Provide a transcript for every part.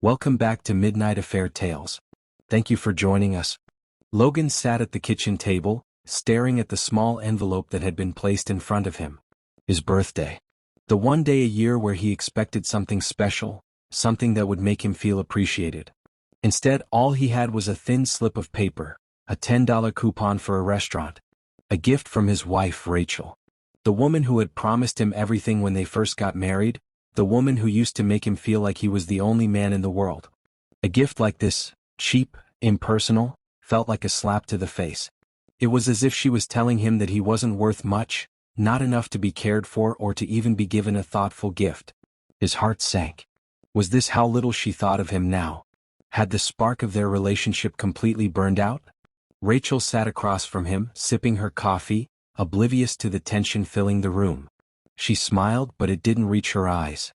Welcome back to Midnight Affair Tales. Thank you for joining us. Logan sat at the kitchen table, staring at the small envelope that had been placed in front of him. His birthday. The one day a year where he expected something special, something that would make him feel appreciated. Instead, all he had was a thin slip of paper, a $10 coupon for a restaurant. A gift from his wife, Rachel. The woman who had promised him everything when they first got married, the woman who used to make him feel like he was the only man in the world. A gift like this, cheap, impersonal, felt like a slap to the face. It was as if she was telling him that he wasn't worth much, not enough to be cared for or to even be given a thoughtful gift. His heart sank. Was this how little she thought of him now? Had the spark of their relationship completely burned out? Rachel sat across from him, sipping her coffee, oblivious to the tension filling the room. She smiled, but it didn't reach her eyes.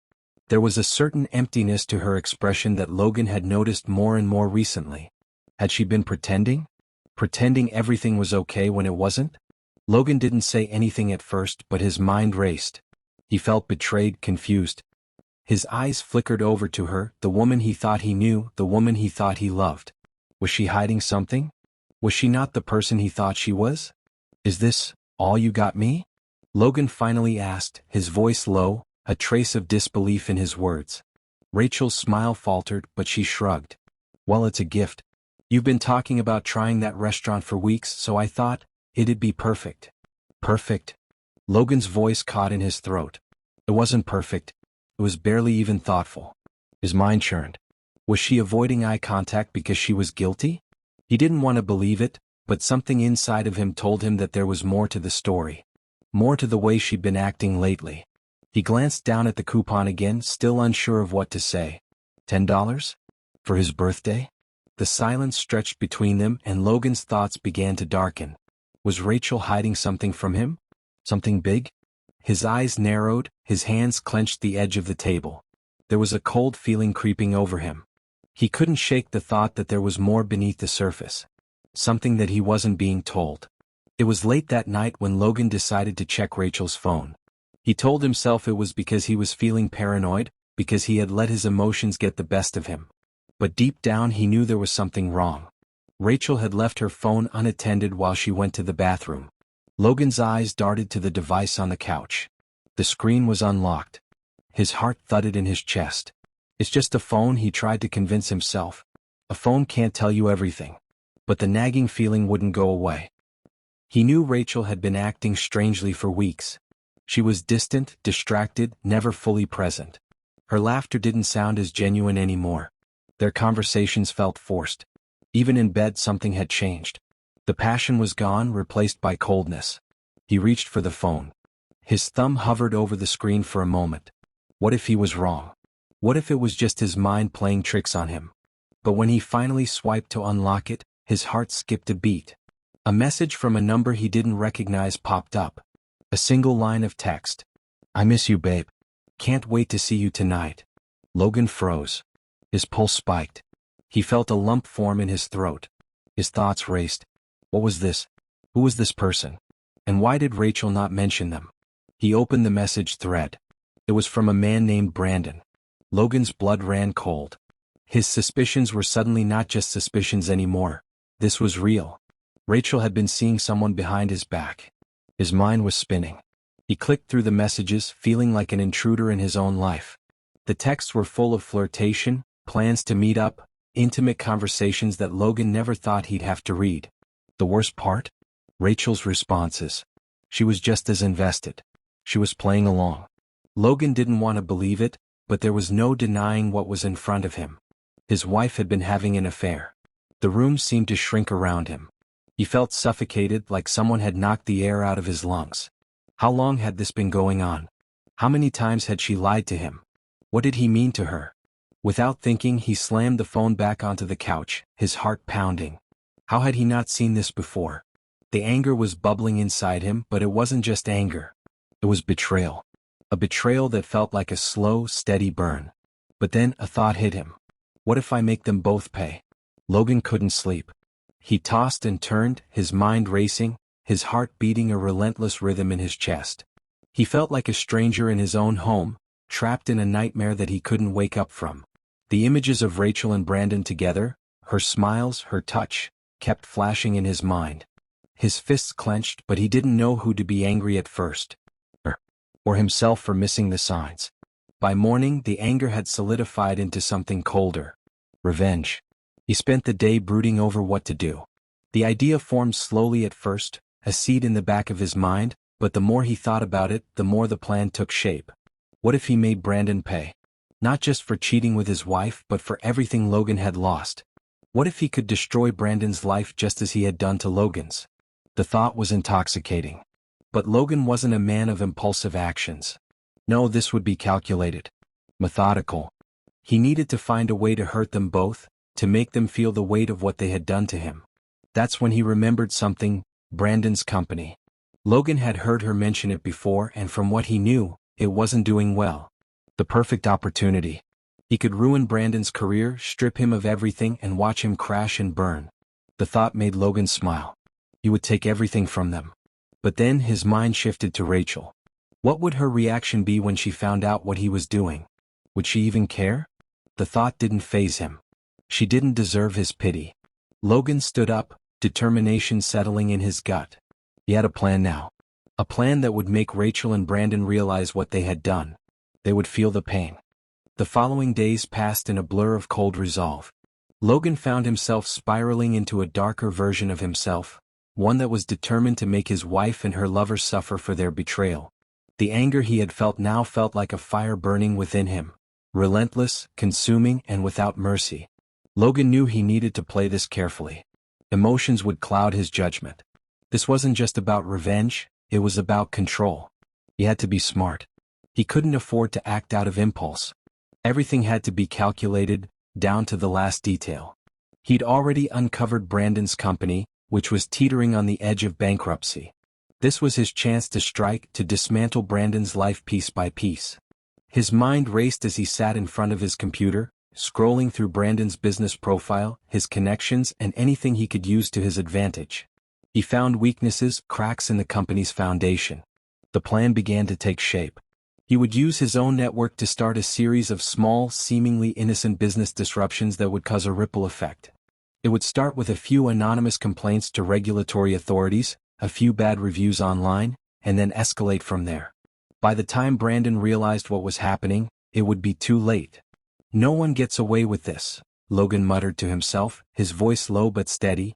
There was a certain emptiness to her expression that Logan had noticed more and more recently. Had she been pretending? Pretending everything was okay when it wasn't? Logan didn't say anything at first, but his mind raced. He felt betrayed, confused. His eyes flickered over to her, the woman he thought he knew, the woman he thought he loved. Was she hiding something? Was she not the person he thought she was? Is this all you got me? Logan finally asked, his voice low, a trace of disbelief in his words. Rachel's smile faltered, but she shrugged. Well, it's a gift. You've been talking about trying that restaurant for weeks, so I thought it'd be perfect. Perfect? Logan's voice caught in his throat. It wasn't perfect. It was barely even thoughtful. His mind churned. Was she avoiding eye contact because she was guilty? He didn't want to believe it, but something inside of him told him that there was more to the story. More to the way she'd been acting lately. He glanced down at the coupon again, still unsure of what to say. $10? For his birthday? The silence stretched between them, and Logan's thoughts began to darken. Was Rachel hiding something from him? Something big? His eyes narrowed, his hands clenched the edge of the table. There was a cold feeling creeping over him. He couldn't shake the thought that there was more beneath the surface. Something that he wasn't being told. It was late that night when Logan decided to check Rachel's phone. He told himself it was because he was feeling paranoid, because he had let his emotions get the best of him. But deep down he knew there was something wrong. Rachel had left her phone unattended while she went to the bathroom. Logan's eyes darted to the device on the couch. The screen was unlocked. His heart thudded in his chest. It's just a phone, he tried to convince himself. A phone can't tell you everything. But the nagging feeling wouldn't go away. He knew Rachel had been acting strangely for weeks. She was distant, distracted, never fully present. Her laughter didn't sound as genuine anymore. Their conversations felt forced. Even in bed something had changed. The passion was gone, replaced by coldness. He reached for the phone. His thumb hovered over the screen for a moment. What if he was wrong? What if it was just his mind playing tricks on him? But when he finally swiped to unlock it, his heart skipped a beat. A message from a number he didn't recognize popped up. A single line of text. I miss you, babe. Can't wait to see you tonight. Logan froze. His pulse spiked. He felt a lump form in his throat. His thoughts raced. What was this? Who was this person? And why did Rachel not mention them? He opened the message thread. It was from a man named Brandon. Logan's blood ran cold. His suspicions were suddenly not just suspicions anymore. This was real. Rachel had been seeing someone behind his back. His mind was spinning. He clicked through the messages, feeling like an intruder in his own life. The texts were full of flirtation, plans to meet up, intimate conversations that Logan never thought he'd have to read. The worst part? Rachel's responses. She was just as invested. She was playing along. Logan didn't want to believe it, but there was no denying what was in front of him. His wife had been having an affair. The room seemed to shrink around him. He felt suffocated, like someone had knocked the air out of his lungs. How long had this been going on? How many times had she lied to him? What did he mean to her? Without thinking, he slammed the phone back onto the couch, his heart pounding. How had he not seen this before? The anger was bubbling inside him, but it wasn't just anger. It was betrayal. A betrayal that felt like a slow, steady burn. But then a thought hit him. What if I make them both pay? Logan couldn't sleep. He tossed and turned, his mind racing, his heart beating a relentless rhythm in his chest. He felt like a stranger in his own home, trapped in a nightmare that he couldn't wake up from. The images of Rachel and Brandon together, her smiles, her touch, kept flashing in his mind. His fists clenched, but he didn't know who to be angry at first. Her. Or himself for missing the signs. By morning, the anger had solidified into something colder. Revenge. He spent the day brooding over what to do. The idea formed slowly at first, a seed in the back of his mind, but the more he thought about it, the more the plan took shape. What if he made Brandon pay? Not just for cheating with his wife, but for everything Logan had lost. What if he could destroy Brandon's life just as he had done to Logan's? The thought was intoxicating. But Logan wasn't a man of impulsive actions. No, this would be calculated. Methodical. He needed to find a way to hurt them both, to make them feel the weight of what they had done to him. That's when he remembered something: Brandon's company. Logan had heard her mention it before, and from what he knew, it wasn't doing well. The perfect opportunity. He could ruin Brandon's career, strip him of everything, and watch him crash and burn. The thought made Logan smile. He would take everything from them. But then his mind shifted to Rachel. What would her reaction be when she found out what he was doing? Would she even care? The thought didn't faze him. She didn't deserve his pity. Logan stood up, determination settling in his gut. He had a plan now. A plan that would make Rachel and Brandon realize what they had done. They would feel the pain. The following days passed in a blur of cold resolve. Logan found himself spiraling into a darker version of himself, one that was determined to make his wife and her lover suffer for their betrayal. The anger he had felt now felt like a fire burning within him, relentless, consuming, and without mercy. Logan knew he needed to play this carefully. Emotions would cloud his judgment. This wasn't just about revenge, it was about control. He had to be smart. He couldn't afford to act out of impulse. Everything had to be calculated, down to the last detail. He'd already uncovered Brandon's company, which was teetering on the edge of bankruptcy. This was his chance to strike, to dismantle Brandon's life piece by piece. His mind raced as he sat in front of his computer, scrolling through Brandon's business profile, his connections, and anything he could use to his advantage. He found weaknesses, cracks in the company's foundation. The plan began to take shape. He would use his own network to start a series of small, seemingly innocent business disruptions that would cause a ripple effect. It would start with a few anonymous complaints to regulatory authorities, a few bad reviews online, and then escalate from there. By the time Brandon realized what was happening, it would be too late. No one gets away with this, Logan muttered to himself, his voice low but steady.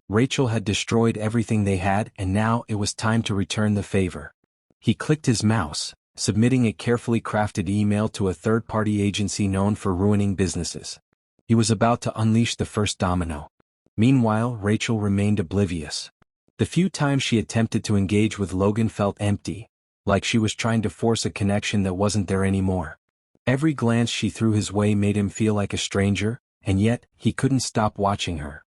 Rachel had destroyed everything they had, and now it was time to return the favor. He clicked his mouse, submitting a carefully crafted email to a third-party agency known for ruining businesses. He was about to unleash the first domino. Meanwhile, Rachel remained oblivious. The few times she attempted to engage with Logan felt empty, like she was trying to force a connection that wasn't there anymore. Every glance she threw his way made him feel like a stranger, and yet, he couldn't stop watching her.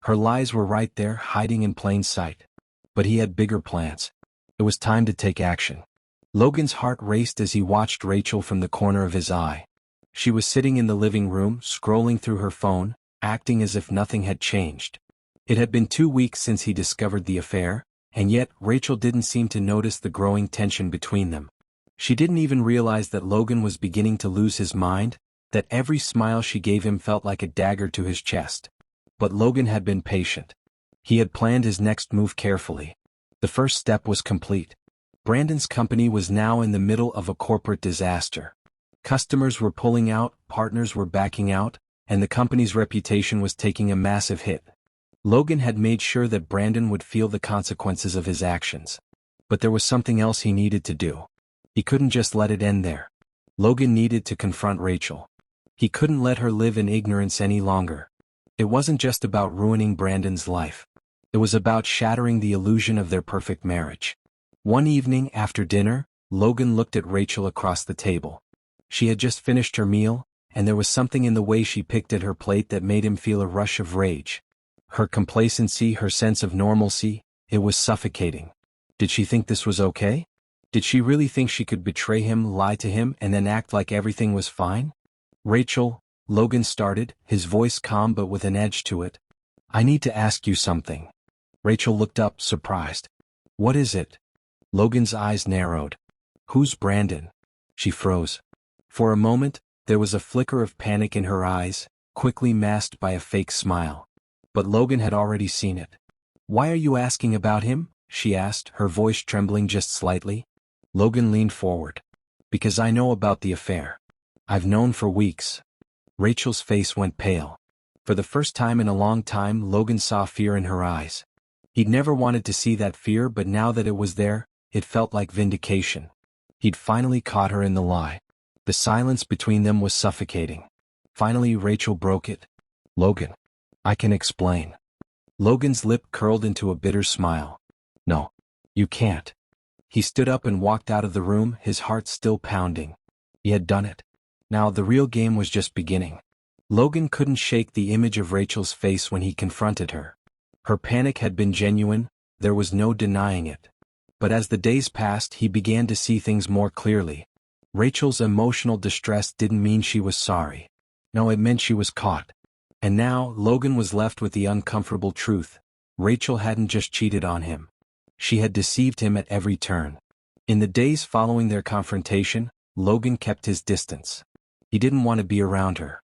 Her lies were right there, hiding in plain sight. But he had bigger plans. It was time to take action. Logan's heart raced as he watched Rachel from the corner of his eye. She was sitting in the living room, scrolling through her phone, acting as if nothing had changed. It had been 2 weeks since he discovered the affair, and yet Rachel didn't seem to notice the growing tension between them. She didn't even realize that Logan was beginning to lose his mind, that every smile she gave him felt like a dagger to his chest. But Logan had been patient. He had planned his next move carefully. The first step was complete. Brandon's company was now in the middle of a corporate disaster. Customers were pulling out, partners were backing out, and the company's reputation was taking a massive hit. Logan had made sure that Brandon would feel the consequences of his actions. But there was something else he needed to do. He couldn't just let it end there. Logan needed to confront Rachel. He couldn't let her live in ignorance any longer. It wasn't just about ruining Brandon's life. It was about shattering the illusion of their perfect marriage. One evening after dinner, Logan looked at Rachel across the table. She had just finished her meal, and there was something in the way she picked at her plate that made him feel a rush of rage. Her complacency, her sense of normalcy, it was suffocating. Did she think this was okay? Did she really think she could betray him, lie to him, and then act like everything was fine? Rachel, Logan started, his voice calm but with an edge to it. I need to ask you something. Rachel looked up, surprised. What is it? Logan's eyes narrowed. Who's Brandon? She froze. For a moment, There was a flicker of panic in her eyes, quickly masked by a fake smile. But Logan had already seen it. "Why are you asking about him?" she asked, her voice trembling just slightly. Logan leaned forward. "Because I know about the affair. I've known for weeks." Rachel's face went pale. For the first time in a long time, Logan saw fear in her eyes. He'd never wanted to see that fear, but now that it was there, it felt like vindication. He'd finally caught her in the lie. The silence between them was suffocating. Finally, Rachel broke it. "Logan, I can explain." Logan's lip curled into a bitter smile. "No, you can't." He stood up and walked out of the room, his heart still pounding. He had done it. Now the real game was just beginning. Logan couldn't shake the image of Rachel's face when he confronted her. Her panic had been genuine, there was no denying it. But as the days passed, he began to see things more clearly. Rachel's emotional distress didn't mean she was sorry. No, it meant she was caught. And now, Logan was left with the uncomfortable truth. Rachel hadn't just cheated on him. She had deceived him at every turn. In the days following their confrontation, Logan kept his distance. He didn't want to be around her.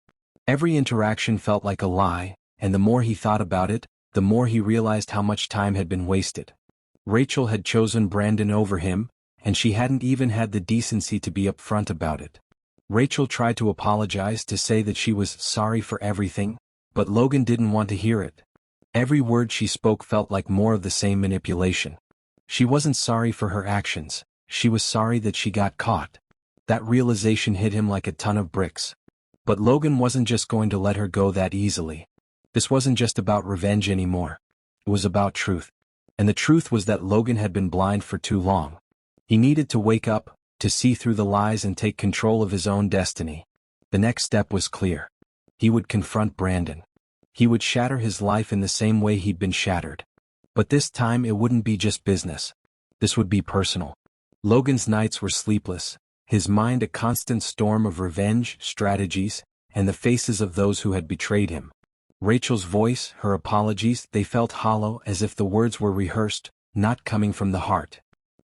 Every interaction felt like a lie, and the more he thought about it, the more he realized how much time had been wasted. Rachel had chosen Brandon over him, and she hadn't even had the decency to be upfront about it. Rachel tried to apologize, to say that she was sorry for everything, but Logan didn't want to hear it. Every word she spoke felt like more of the same manipulation. She wasn't sorry for her actions, she was sorry that she got caught. That realization hit him like a ton of bricks. But Logan wasn't just going to let her go that easily. This wasn't just about revenge anymore. It was about truth. And the truth was that Logan had been blind for too long. He needed to wake up, to see through the lies and take control of his own destiny. The next step was clear. He would confront Brandon. He would shatter his life in the same way he'd been shattered. But this time it wouldn't be just business. This would be personal. Logan's nights were sleepless, his mind a constant storm of revenge, strategies, and the faces of those who had betrayed him. Rachel's voice, her apologies, they felt hollow, as if the words were rehearsed, not coming from the heart.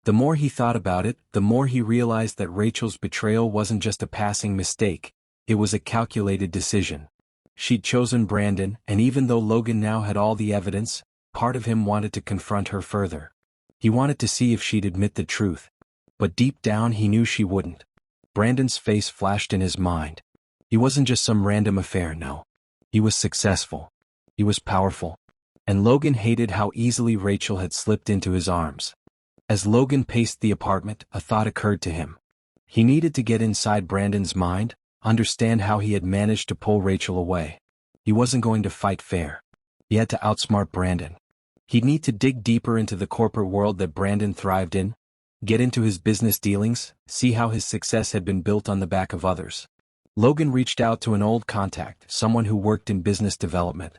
The more he thought about it, the more he realized that Rachel's betrayal wasn't just a passing mistake, it was a calculated decision. She'd chosen Brandon, and even though Logan now had all the evidence, part of him wanted to confront her further. He wanted to see if she'd admit the truth. But deep down he knew she wouldn't. Brandon's face flashed in his mind. He wasn't just some random affair, no. He was successful. He was powerful. And Logan hated how easily Rachel had slipped into his arms. As Logan paced the apartment, a thought occurred to him. He needed to get inside Brandon's mind, understand how he had managed to pull Rachel away. He wasn't going to fight fair. He had to outsmart Brandon. He'd need to dig deeper into the corporate world that Brandon thrived in, get into his business dealings, see how his success had been built on the back of others. Logan reached out to an old contact, someone who worked in business development.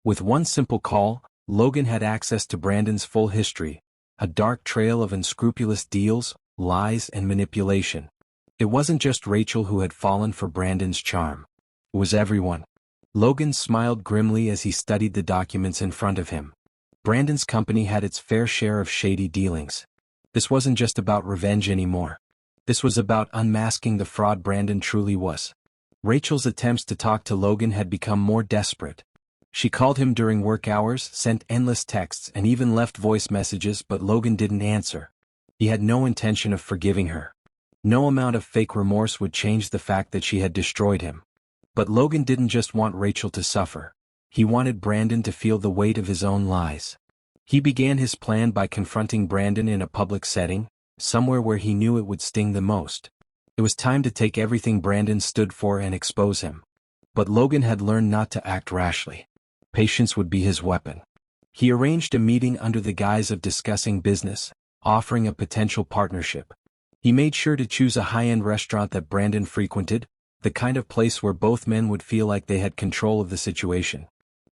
With one simple call, Logan had access to Brandon's full history, a dark trail of unscrupulous deals, lies, and manipulation. It wasn't just Rachel who had fallen for Brandon's charm. It was everyone. Logan smiled grimly as he studied the documents in front of him. Brandon's company had its fair share of shady dealings. This wasn't just about revenge anymore. This was about unmasking the fraud Brandon truly was. Rachel's attempts to talk to Logan had become more desperate. She called him during work hours, sent endless texts, and even left voice messages, but Logan didn't answer. He had no intention of forgiving her. No amount of fake remorse would change the fact that she had destroyed him. But Logan didn't just want Rachel to suffer. He wanted Brandon to feel the weight of his own lies. He began his plan by confronting Brandon in a public setting, somewhere where he knew it would sting the most. It was time to take everything Brandon stood for and expose him. But Logan had learned not to act rashly. Patience would be his weapon. He arranged a meeting under the guise of discussing business, offering a potential partnership. He made sure to choose a high-end restaurant that Brandon frequented, the kind of place where both men would feel like they had control of the situation.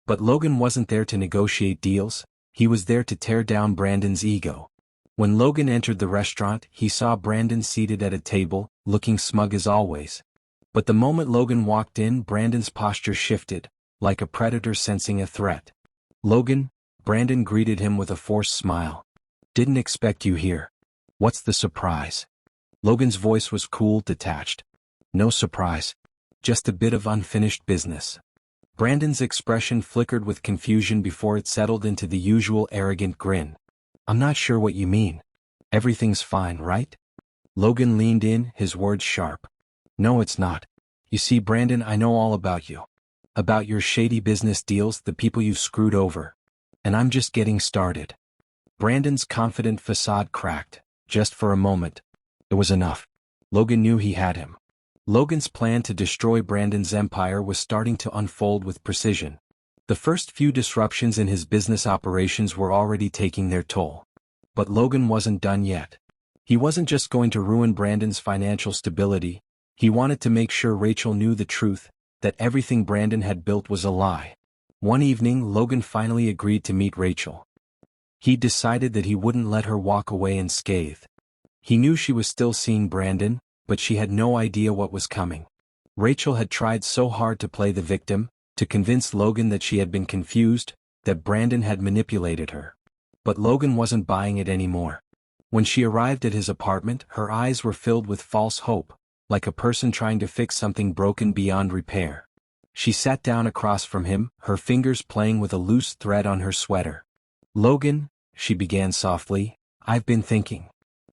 But Logan wasn't there to negotiate deals, he was there to tear down Brandon's ego. When Logan entered the restaurant, he saw Brandon seated at a table, looking smug as always. But the moment Logan walked in, Brandon's posture shifted, like a predator sensing a threat. "Logan," Brandon greeted him with a forced smile. "Didn't expect you here. What's the surprise?" Logan's voice was cool, detached. "No surprise. just a bit of unfinished business. Brandon's expression flickered with confusion before it settled into the usual arrogant grin. I'm not sure what you mean. Everything's fine, right? Logan leaned in, his words sharp. No, it's not. You see, Brandon, I know all about you. About your shady business deals, the people you've screwed over. And I'm just getting started. Brandon's confident facade cracked, just for a moment. It was enough. Logan knew he had him. Logan's plan to destroy Brandon's empire was starting to unfold with precision. The first few disruptions in his business operations were already taking their toll. But Logan wasn't done yet. He wasn't just going to ruin Brandon's financial stability, he wanted to make sure Rachel knew the truth, that everything Brandon had built was a lie. One evening, Logan finally agreed to meet Rachel. He decided that he wouldn't let her walk away unscathed. He knew she was still seeing Brandon, but she had no idea what was coming. Rachel had tried so hard to play the victim, to convince Logan that she had been confused, that Brandon had manipulated her. But Logan wasn't buying it anymore. When she arrived at his apartment, her eyes were filled with false hope, like a person trying to fix something broken beyond repair. She sat down across from him, her fingers playing with a loose thread on her sweater. Logan, she began softly, I've been thinking.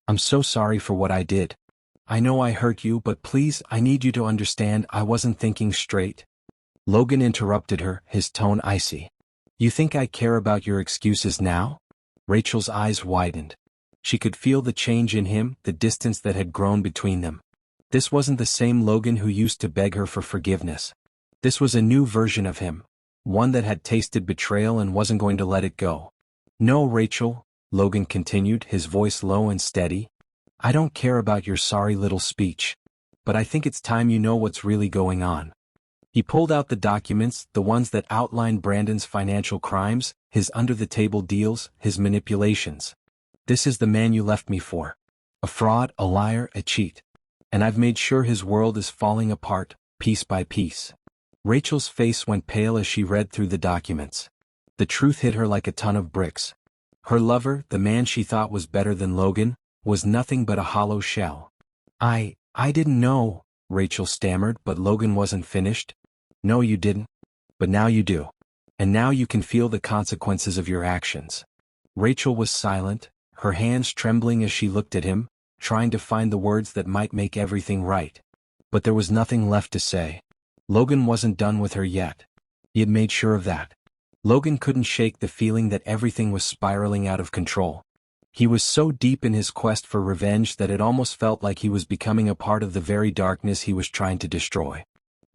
I'm so sorry for what I did. I know I hurt you, but please, I need you to understand I wasn't thinking straight. Logan interrupted her, his tone icy. You think I care about your excuses now? Rachel's eyes widened. She could feel the change in him, the distance that had grown between them. This wasn't the same Logan who used to beg her for forgiveness. This was a new version of him, one that had tasted betrayal and wasn't going to let it go. No, Rachel, Logan continued, his voice low and steady. I don't care about your sorry little speech. But I think it's time you know what's really going on. He pulled out the documents, the ones that outlined Brandon's financial crimes, his under-the-table deals, his manipulations. This is the man you left me for. A fraud, a liar, a cheat. And I've made sure his world is falling apart, piece by piece. Rachel's face went pale as she read through the documents. The truth hit her like a ton of bricks. Her lover, the man she thought was better than Logan, was nothing but a hollow shell. I didn't know, Rachel stammered, but Logan wasn't finished. No, you didn't. But now you do. And now you can feel the consequences of your actions. Rachel was silent, her hands trembling as she looked at him, trying to find the words that might make everything right. But there was nothing left to say. Logan wasn't done with her yet. He had made sure of that. Logan couldn't shake the feeling that everything was spiraling out of control. He was so deep in his quest for revenge that it almost felt like he was becoming a part of the very darkness he was trying to destroy.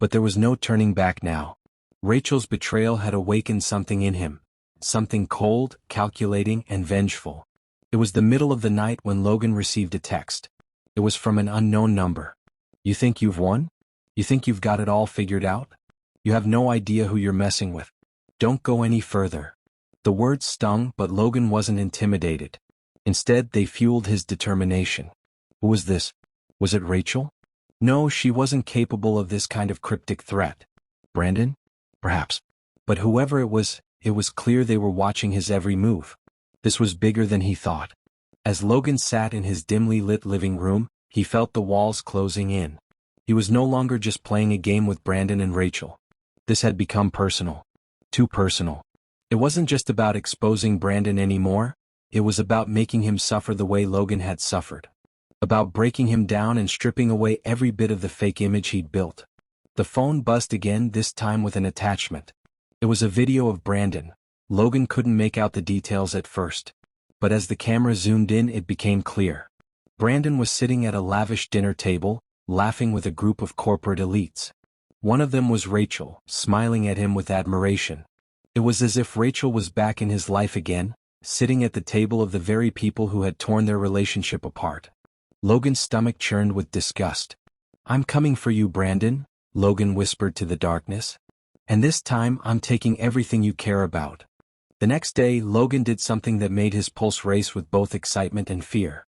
But there was no turning back now. Rachel's betrayal had awakened something in him. Something cold, calculating, and vengeful. It was the middle of the night when Logan received a text. It was from an unknown number. You think you've won? You think you've got it all figured out? You have no idea who you're messing with. Don't go any further. The words stung, but Logan wasn't intimidated. Instead, they fueled his determination. Who was this? Was it Rachel? No, she wasn't capable of this kind of cryptic threat. Brandon? Perhaps. But whoever it was clear they were watching his every move. This was bigger than he thought. As Logan sat in his dimly lit living room, he felt the walls closing in. He was no longer just playing a game with Brandon and Rachel. This had become personal. Too personal. It wasn't just about exposing Brandon anymore, it was about making him suffer the way Logan had suffered. About breaking him down and stripping away every bit of the fake image he'd built. The phone buzzed again, this time with an attachment. It was a video of Brandon. Logan couldn't make out the details at first. But as the camera zoomed in, it became clear. Brandon was sitting at a lavish dinner table, laughing with a group of corporate elites. One of them was Rachel, smiling at him with admiration. It was as if Rachel was back in his life again, sitting at the table of the very people who had torn their relationship apart. Logan's stomach churned with disgust. I'm coming for you, Brandon, Logan whispered to the darkness. And this time I'm taking everything you care about. The next day, Logan did something that made his pulse race with both excitement and fear.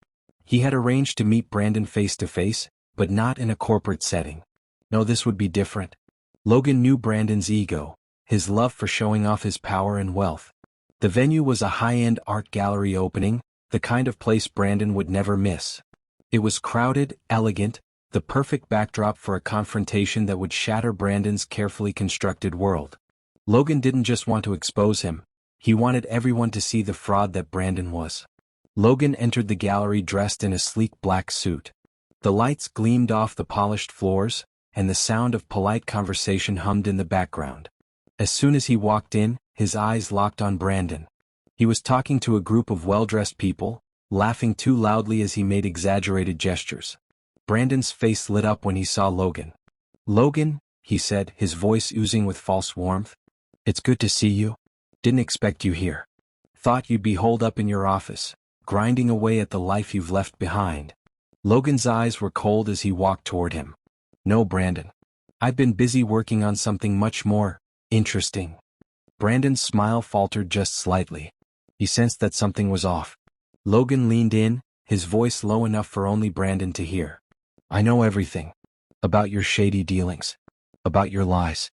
He had arranged to meet Brandon face to face, but not in a corporate setting. No, this would be different. Logan knew Brandon's ego, his love for showing off his power and wealth. The venue was a high-end art gallery opening, the kind of place Brandon would never miss. It was crowded, elegant, the perfect backdrop for a confrontation that would shatter Brandon's carefully constructed world. Logan didn't just want to expose him, he wanted everyone to see the fraud that Brandon was. Logan entered the gallery dressed in a sleek black suit. The lights gleamed off the polished floors, and the sound of polite conversation hummed in the background. As soon as he walked in, his eyes locked on Brandon. He was talking to a group of well-dressed people, laughing too loudly as he made exaggerated gestures. Brandon's face lit up when he saw Logan. "Logan," he said, his voice oozing with false warmth. "It's good to see you. Didn't expect you here. Thought you'd be holed up in your office, grinding away at the life you've left behind." Logan's eyes were cold as he walked toward him. "No, Brandon. I've been busy working on something much more interesting." Brandon's smile faltered just slightly. He sensed that something was off. Logan leaned in, his voice low enough for only Brandon to hear. "I know everything. About your shady dealings. About your lies.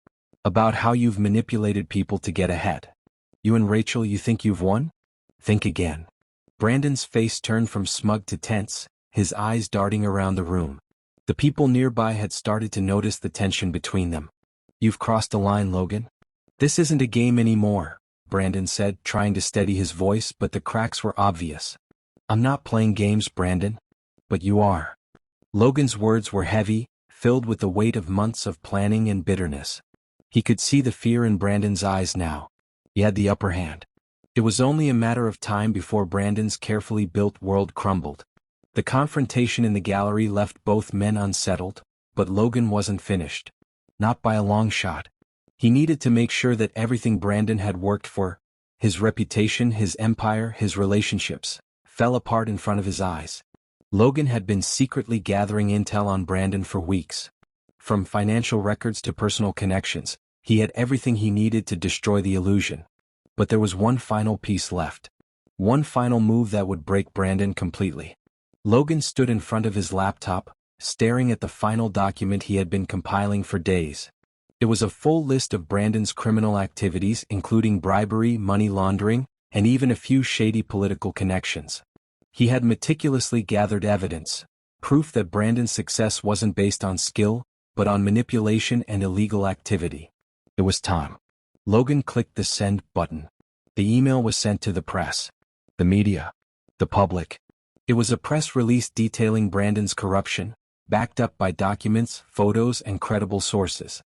About how you've manipulated people to get ahead. You and Rachel, you think you've won? Think again." Brandon's face turned from smug to tense, his eyes darting around the room. The people nearby had started to notice the tension between them. "You've crossed a line, Logan. This isn't a game anymore," Brandon said, trying to steady his voice, but the cracks were obvious. "I'm not playing games, Brandon. But you are." Logan's words were heavy, filled with the weight of months of planning and bitterness. He could see the fear in Brandon's eyes now. He had the upper hand. It was only a matter of time before Brandon's carefully built world crumbled. The confrontation in the gallery left both men unsettled, but Logan wasn't finished. Not by a long shot. He needed to make sure that everything Brandon had worked for, his reputation, his empire, his relationships, fell apart in front of his eyes. Logan had been secretly gathering intel on Brandon for weeks. From financial records to personal connections, he had everything he needed to destroy the illusion. But there was one final piece left. One final move that would break Brandon completely. Logan stood in front of his laptop, staring at the final document he had been compiling for days. It was a full list of Brandon's criminal activities, including bribery, money laundering, and even a few shady political connections. He had meticulously gathered evidence, proof that Brandon's success wasn't based on skill, but on manipulation and illegal activity. It was time. Logan clicked the send button. The email was sent to the press, the media, the public. It was a press release detailing Brandon's corruption, backed up by documents, photos, and credible sources.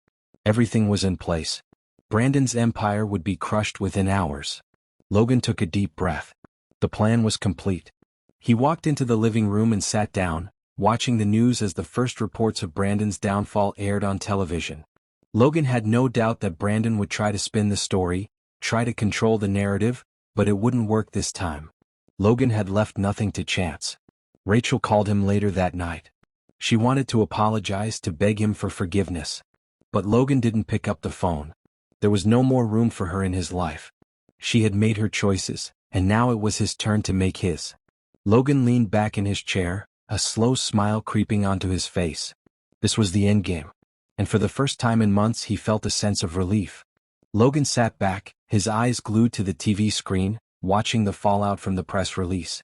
Everything was in place. Brandon's empire would be crushed within hours. Logan took a deep breath. The plan was complete. He walked into the living room and sat down, watching the news as the first reports of Brandon's downfall aired on television. Logan had no doubt that Brandon would try to spin the story, try to control the narrative, but it wouldn't work this time. Logan had left nothing to chance. Rachel called him later that night. She wanted to apologize, to beg him for forgiveness. But Logan didn't pick up the phone. There was no more room for her in his life. She had made her choices, and now it was his turn to make his. Logan leaned back in his chair, a slow smile creeping onto his face. This was the endgame. And for the first time in months he felt a sense of relief. Logan sat back, his eyes glued to the TV screen, watching the fallout from the press release.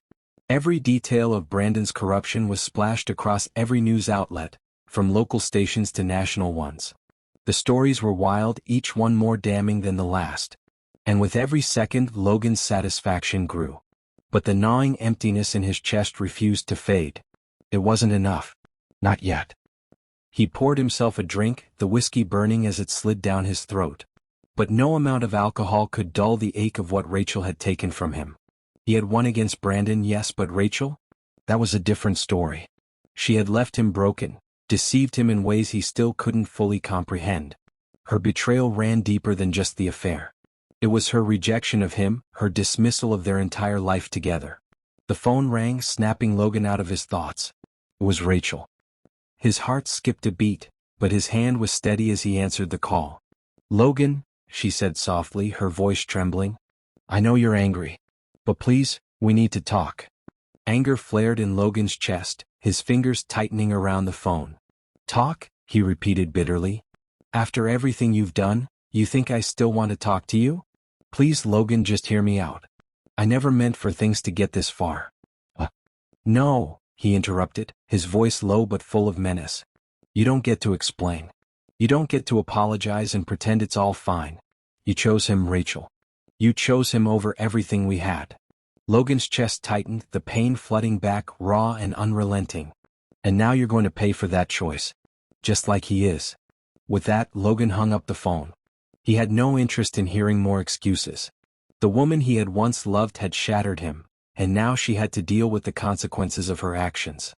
Every detail of Brandon's corruption was splashed across every news outlet, from local stations to national ones. The stories were wild, each one more damning than the last. And with every second, Logan's satisfaction grew. But the gnawing emptiness in his chest refused to fade. It wasn't enough. Not yet. He poured himself a drink, the whiskey burning as it slid down his throat. But no amount of alcohol could dull the ache of what Rachel had taken from him. He had won against Brandon, yes, but Rachel? That was a different story. She had left him broken, deceived him in ways he still couldn't fully comprehend. Her betrayal ran deeper than just the affair. It was her rejection of him, her dismissal of their entire life together. The phone rang, snapping Logan out of his thoughts. It was Rachel. His heart skipped a beat, but his hand was steady as he answered the call. "Logan," she said softly, her voice trembling. "I know you're angry. But please, we need to talk." Anger flared in Logan's chest, his fingers tightening around the phone. "Talk?" he repeated bitterly. "After everything you've done, you think I still want to talk to you? Please, Logan, just hear me out. I never meant for things to get this far." No," he interrupted, his voice low but full of menace. You don't get to explain. You don't get to apologize and pretend it's all fine. You chose him, Rachel. You chose him over everything we had. Logan's chest tightened, the pain flooding back, raw and unrelenting. And now you're going to pay for that choice. Just like he is. With that, Logan hung up the phone. He had no interest in hearing more excuses. The woman he had once loved had shattered him, and now she had to deal with the consequences of her actions.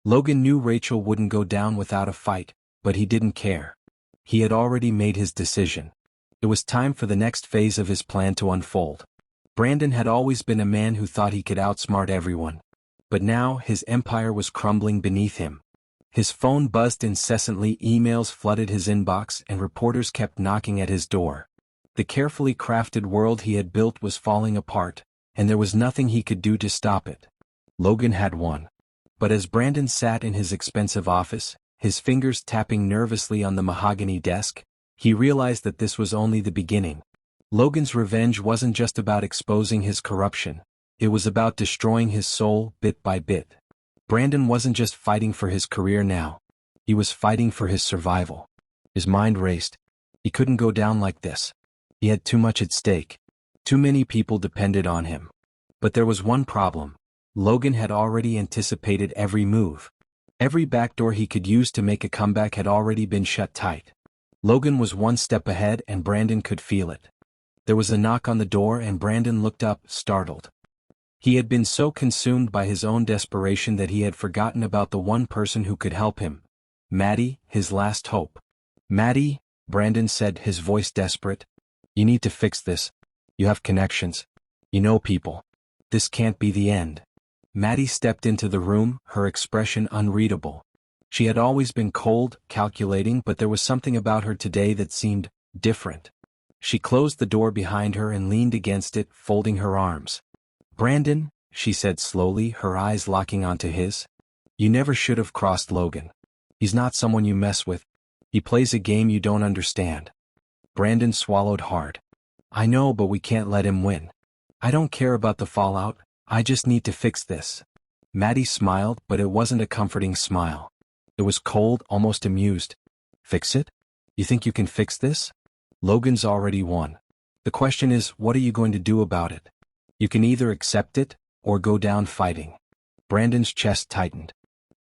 Logan knew Rachel wouldn't go down without a fight, but he didn't care. He had already made his decision. It was time for the next phase of his plan to unfold. Brandon had always been a man who thought he could outsmart everyone. But now his empire was crumbling beneath him. His phone buzzed incessantly, emails flooded his inbox, and reporters kept knocking at his door. The carefully crafted world he had built was falling apart, and there was nothing he could do to stop it. Logan had won. But as Brandon sat in his expensive office, his fingers tapping nervously on the mahogany desk, he realized that this was only the beginning. Logan's revenge wasn't just about exposing his corruption. It was about destroying his soul, bit by bit. Brandon wasn't just fighting for his career now. He was fighting for his survival. His mind raced. He couldn't go down like this. He had too much at stake. Too many people depended on him. But there was one problem. Logan had already anticipated every move. Every backdoor he could use to make a comeback had already been shut tight. Logan was one step ahead and Brandon could feel it. There was a knock on the door and Brandon looked up, startled. He had been so consumed by his own desperation that he had forgotten about the one person who could help him. Maddie, his last hope. Maddie, Brandon said, his voice desperate. You need to fix this. You have connections. You know people. This can't be the end. Maddie stepped into the room, her expression unreadable. She had always been cold, calculating, but there was something about her today that seemed different. She closed the door behind her and leaned against it, folding her arms. Brandon, she said slowly, her eyes locking onto his. You never should have crossed Logan. He's not someone you mess with. He plays a game you don't understand. Brandon swallowed hard. I know, but we can't let him win. I don't care about the fallout. I just need to fix this. Maddie smiled, but it wasn't a comforting smile. It was cold, almost amused. Fix it? You think you can fix this? Logan's already won. The question is, what are you going to do about it? You can either accept it, or go down fighting. Brandon's chest tightened.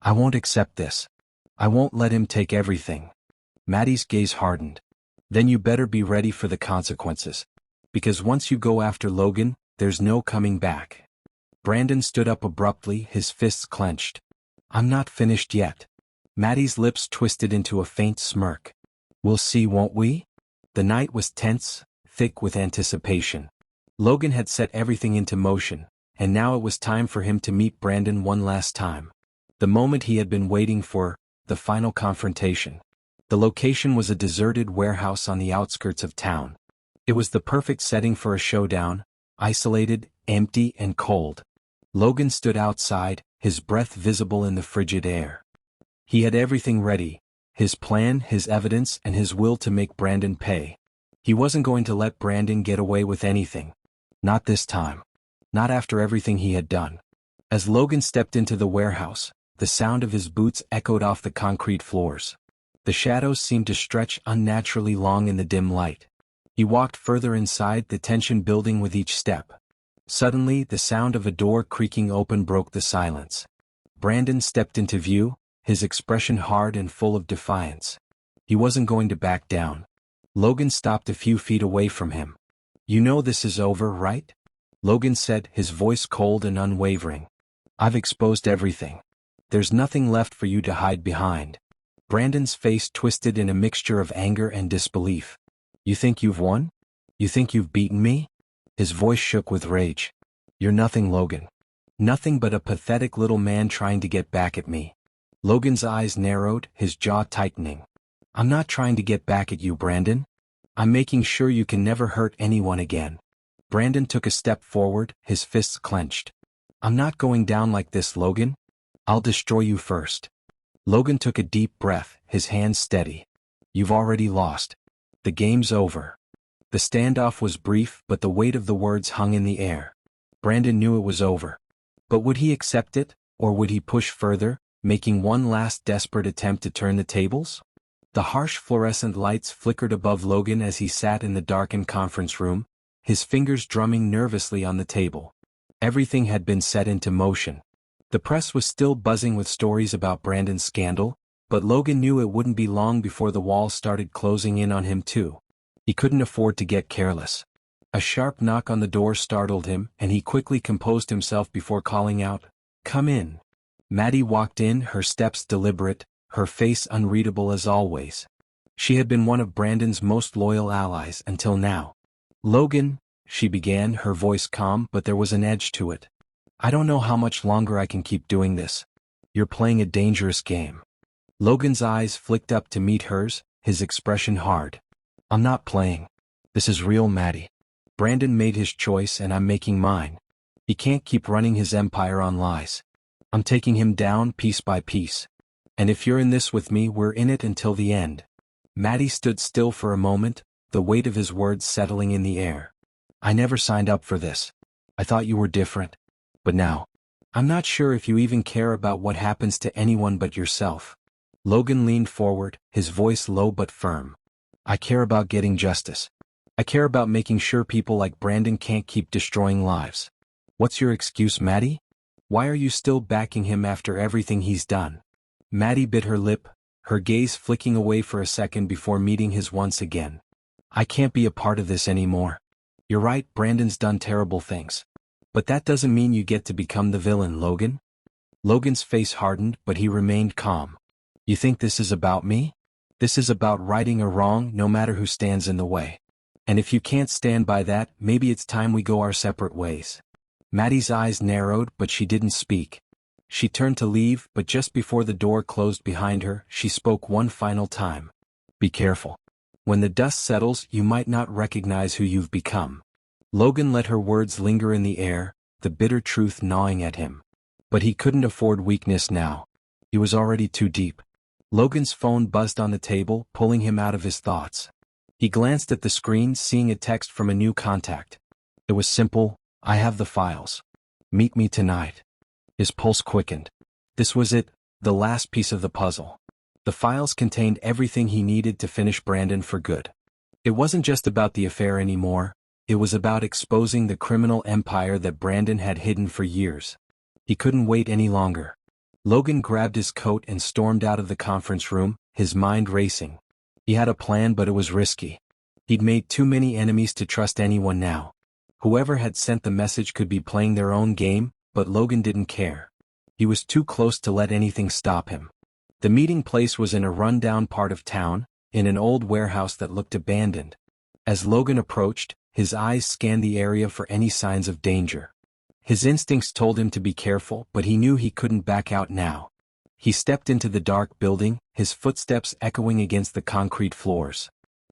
I won't accept this. I won't let him take everything. Maddie's gaze hardened. Then you better be ready for the consequences. Because once you go after Logan, there's no coming back. Brandon stood up abruptly, his fists clenched. I'm not finished yet. Maddie's lips twisted into a faint smirk. We'll see, won't we? The night was tense, thick with anticipation. Logan had set everything into motion, and now it was time for him to meet Brandon one last time. The moment he had been waiting for, the final confrontation. The location was a deserted warehouse on the outskirts of town. It was the perfect setting for a showdown, isolated, empty, and cold. Logan stood outside, his breath visible in the frigid air. He had everything ready, his plan, his evidence, and his will to make Brandon pay. He wasn't going to let Brandon get away with anything. Not this time. Not after everything he had done. As Logan stepped into the warehouse, the sound of his boots echoed off the concrete floors. The shadows seemed to stretch unnaturally long in the dim light. He walked further inside, the tension building with each step. Suddenly, the sound of a door creaking open broke the silence. Brandon stepped into view, his expression hard and full of defiance. He wasn't going to back down. Logan stopped a few feet away from him. You know this is over, right? Logan said, his voice cold and unwavering. I've exposed everything. There's nothing left for you to hide behind. Brandon's face twisted in a mixture of anger and disbelief. You think you've won? You think you've beaten me? His voice shook with rage. You're nothing, Logan. Nothing but a pathetic little man trying to get back at me. Logan's eyes narrowed, his jaw tightening. I'm not trying to get back at you, Brandon. I'm making sure you can never hurt anyone again. Brandon took a step forward, his fists clenched. I'm not going down like this, Logan. I'll destroy you first. Logan took a deep breath, his hands steady. You've already lost. The game's over. The standoff was brief, but the weight of the words hung in the air. Brandon knew it was over. But would he accept it? Or would he push further, making one last desperate attempt to turn the tables? The harsh fluorescent lights flickered above Logan as he sat in the darkened conference room, his fingers drumming nervously on the table. Everything had been set into motion. The press was still buzzing with stories about Brandon's scandal, but Logan knew it wouldn't be long before the walls started closing in on him too. He couldn't afford to get careless. A sharp knock on the door startled him, and he quickly composed himself before calling out, "Come in." Maddie walked in, her steps deliberate, her face unreadable as always. She had been one of Brandon's most loyal allies until now. "Logan," she began, her voice calm, but there was an edge to it. "I don't know how much longer I can keep doing this. You're playing a dangerous game." Logan's eyes flicked up to meet hers, his expression hard. "I'm not playing. This is real, Maddie. Brandon made his choice and I'm making mine. He can't keep running his empire on lies. I'm taking him down piece by piece. And if you're in this with me, we're in it until the end." Maddie stood still for a moment, the weight of his words settling in the air. "I never signed up for this. I thought you were different. But now, I'm not sure if you even care about what happens to anyone but yourself." Logan leaned forward, his voice low but firm. "I care about getting justice. I care about making sure people like Brandon can't keep destroying lives." "What's your excuse, Maddie? Why are you still backing him after everything he's done?" Maddie bit her lip, her gaze flicking away for a second before meeting his once again. "I can't be a part of this anymore. You're right, Brandon's done terrible things. But that doesn't mean you get to become the villain, Logan." Logan's face hardened, but he remained calm. "You think this is about me? This is about righting a wrong, no matter who stands in the way. And if you can't stand by that, maybe it's time we go our separate ways." Maddie's eyes narrowed, but she didn't speak. She turned to leave, but just before the door closed behind her, she spoke one final time. "Be careful. When the dust settles, you might not recognize who you've become." Logan let her words linger in the air, the bitter truth gnawing at him. But he couldn't afford weakness now. He was already too deep. Logan's phone buzzed on the table, pulling him out of his thoughts. He glanced at the screen, seeing a text from a new contact. It was simple, "I have the files. Meet me tonight." His pulse quickened. This was it, the last piece of the puzzle. The files contained everything he needed to finish Brandon for good. It wasn't just about the affair anymore, it was about exposing the criminal empire that Brandon had hidden for years. He couldn't wait any longer. Logan grabbed his coat and stormed out of the conference room, his mind racing. He had a plan, but it was risky. He'd made too many enemies to trust anyone now. Whoever had sent the message could be playing their own game, but Logan didn't care. He was too close to let anything stop him. The meeting place was in a run-down part of town, in an old warehouse that looked abandoned. As Logan approached, his eyes scanned the area for any signs of danger. His instincts told him to be careful, but he knew he couldn't back out now. He stepped into the dark building, his footsteps echoing against the concrete floors.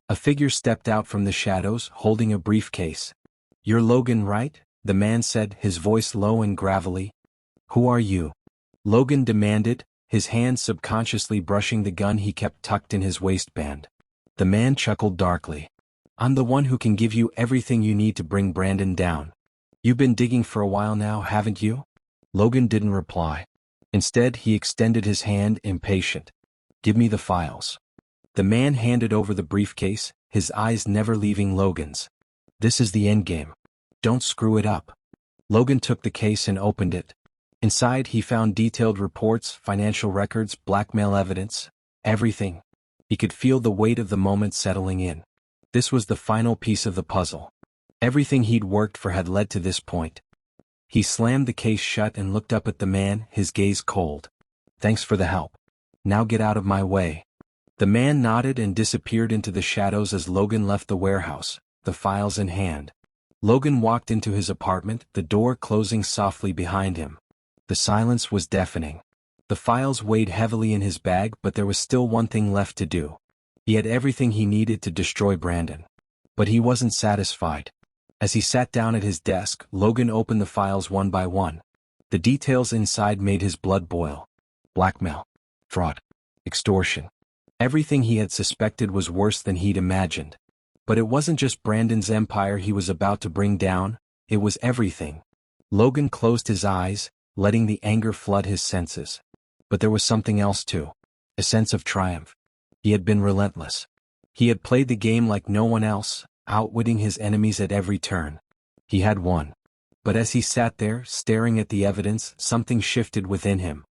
A figure stepped out from the shadows, holding a briefcase. "You're Logan, right?" the man said, his voice low and gravelly. "Who are you?" Logan demanded, his hand subconsciously brushing the gun he kept tucked in his waistband. The man chuckled darkly. "I'm the one who can give you everything you need to bring Brandon down. You've been digging for a while now, haven't you?" Logan didn't reply. Instead, he extended his hand, impatient. "Give me the files." The man handed over the briefcase, his eyes never leaving Logan's. "This is the endgame. Don't screw it up." Logan took the case and opened it. Inside, he found detailed reports, financial records, blackmail evidence, everything. He could feel the weight of the moment settling in. This was the final piece of the puzzle. Everything he'd worked for had led to this point. He slammed the case shut and looked up at the man, his gaze cold. "Thanks for the help. Now get out of my way." The man nodded and disappeared into the shadows as Logan left the warehouse, the files in hand. Logan walked into his apartment, the door closing softly behind him. The silence was deafening. The files weighed heavily in his bag, but there was still one thing left to do. He had everything he needed to destroy Brandon. But he wasn't satisfied. As he sat down at his desk, Logan opened the files one by one. The details inside made his blood boil. Blackmail, fraud, extortion. Everything he had suspected was worse than he'd imagined. But it wasn't just Brandon's empire he was about to bring down, it was everything. Logan closed his eyes, letting the anger flood his senses. But there was something else too. A sense of triumph. He had been relentless. He had played the game like no one else, outwitting his enemies at every turn. He had won. But as he sat there, staring at the evidence, something shifted within him.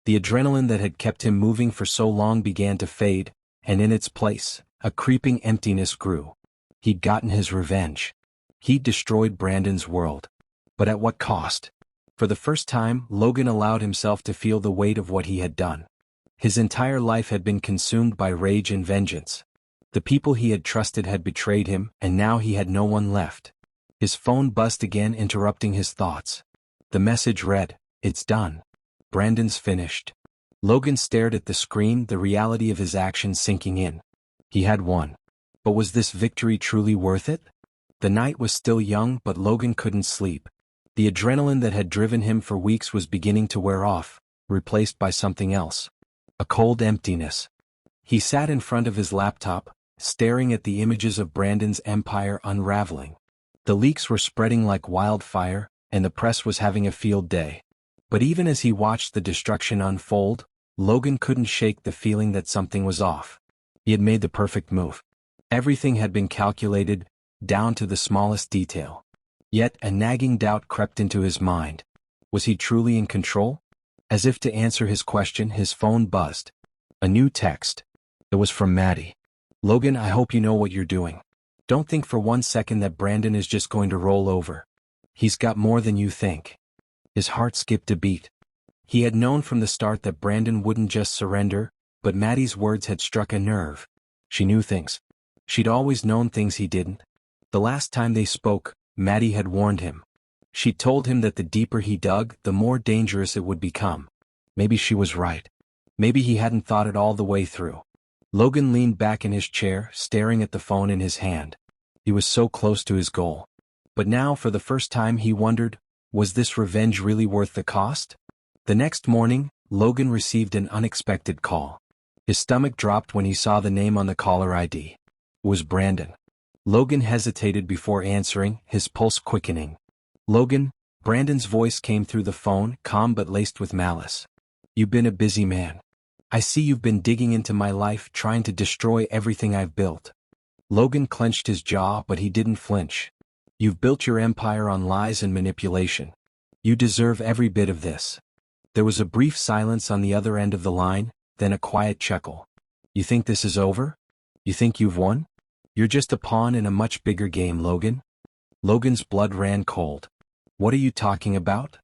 The adrenaline that had kept him moving for so long began to fade, and in its place, a creeping emptiness grew. He'd gotten his revenge. He'd destroyed Brandon's world. But at what cost? For the first time, Logan allowed himself to feel the weight of what he had done. His entire life had been consumed by rage and vengeance. The people he had trusted had betrayed him, and now he had no one left. His phone buzzed again, interrupting his thoughts. The message read, "It's done. Brandon's finished." Logan stared at the screen, the reality of his actions sinking in. He had won. But was this victory truly worth it? The night was still young, but Logan couldn't sleep. The adrenaline that had driven him for weeks was beginning to wear off, replaced by something else. A cold emptiness. He sat in front of his laptop, staring at the images of Brandon's empire unraveling. The leaks were spreading like wildfire, and the press was having a field day. But even as he watched the destruction unfold, Logan couldn't shake the feeling that something was off. He had made the perfect move. Everything had been calculated, down to the smallest detail. Yet a nagging doubt crept into his mind. Was he truly in control? As if to answer his question, his phone buzzed. A new text. It was from Maddie. "Logan, I hope you know what you're doing. Don't think for one second that Brandon is just going to roll over. He's got more than you think." His heart skipped a beat. He had known from the start that Brandon wouldn't just surrender, but Maddie's words had struck a nerve. She knew things. She'd always known things he didn't. The last time they spoke, Maddie had warned him. She'd told him that the deeper he dug, the more dangerous it would become. Maybe she was right. Maybe he hadn't thought it all the way through. Logan leaned back in his chair, staring at the phone in his hand. He was so close to his goal. But now, for the first time, he wondered, was this revenge really worth the cost? The next morning, Logan received an unexpected call. His stomach dropped when he saw the name on the caller ID. It was Brandon. Logan hesitated before answering, his pulse quickening. "Logan," Brandon's voice came through the phone, calm but laced with malice. "You've been a busy man. I see you've been digging into my life, trying to destroy everything I've built." Logan clenched his jaw, but he didn't flinch. "You've built your empire on lies and manipulation. You deserve every bit of this." There was a brief silence on the other end of the line, then a quiet chuckle. "You think this is over? You think you've won? You're just a pawn in a much bigger game, Logan." Logan's blood ran cold. "What are you talking about?"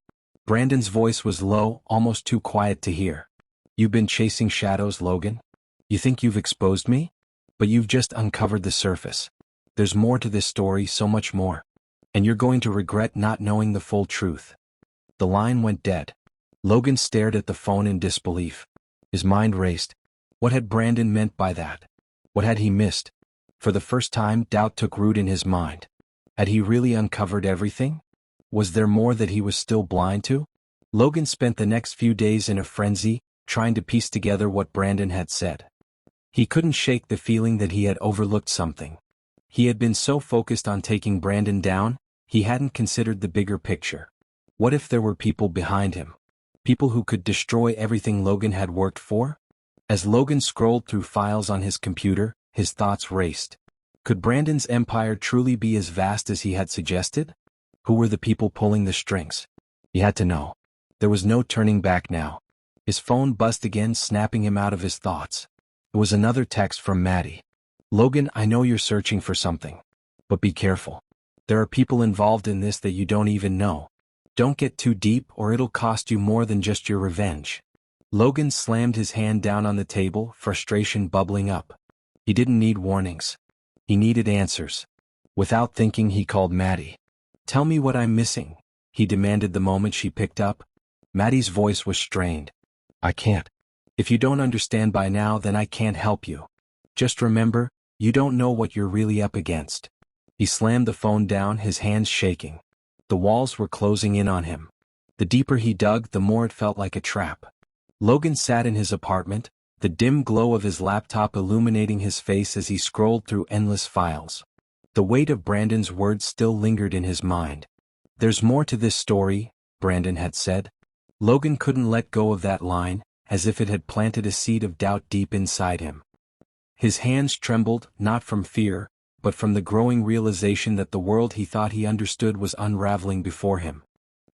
Brandon's voice was low, almost too quiet to hear. "You've been chasing shadows, Logan. You think you've exposed me? But you've just uncovered the surface. There's more to this story, so much more. And you're going to regret not knowing the full truth." The line went dead. Logan stared at the phone in disbelief. His mind raced. What had Brandon meant by that? What had he missed? For the first time, doubt took root in his mind. Had he really uncovered everything? Was there more that he was still blind to? Logan spent the next few days in a frenzy, trying to piece together what Brandon had said. He couldn't shake the feeling that he had overlooked something. He had been so focused on taking Brandon down, he hadn't considered the bigger picture. What if there were people behind him? People who could destroy everything Logan had worked for? As Logan scrolled through files on his computer, his thoughts raced. Could Brandon's empire truly be as vast as he had suggested? Who were the people pulling the strings? He had to know. There was no turning back now. His phone buzzed again, snapping him out of his thoughts. It was another text from Maddie. "Logan, I know you're searching for something. But be careful. There are people involved in this that you don't even know. Don't get too deep or it'll cost you more than just your revenge." Logan slammed his hand down on the table, frustration bubbling up. He didn't need warnings. He needed answers. Without thinking, he called Maddie. "Tell me what I'm missing," he demanded the moment she picked up. Maddie's voice was strained. "I can't. If you don't understand by now, then I can't help you. Just remember, you don't know what you're really up against." He slammed the phone down, his hands shaking. The walls were closing in on him. The deeper he dug, the more it felt like a trap. Logan sat in his apartment, the dim glow of his laptop illuminating his face as he scrolled through endless files. The weight of Brandon's words still lingered in his mind. "There's more to this story," Brandon had said. Logan couldn't let go of that line, as if it had planted a seed of doubt deep inside him. His hands trembled, not from fear, but from the growing realization that the world he thought he understood was unraveling before him.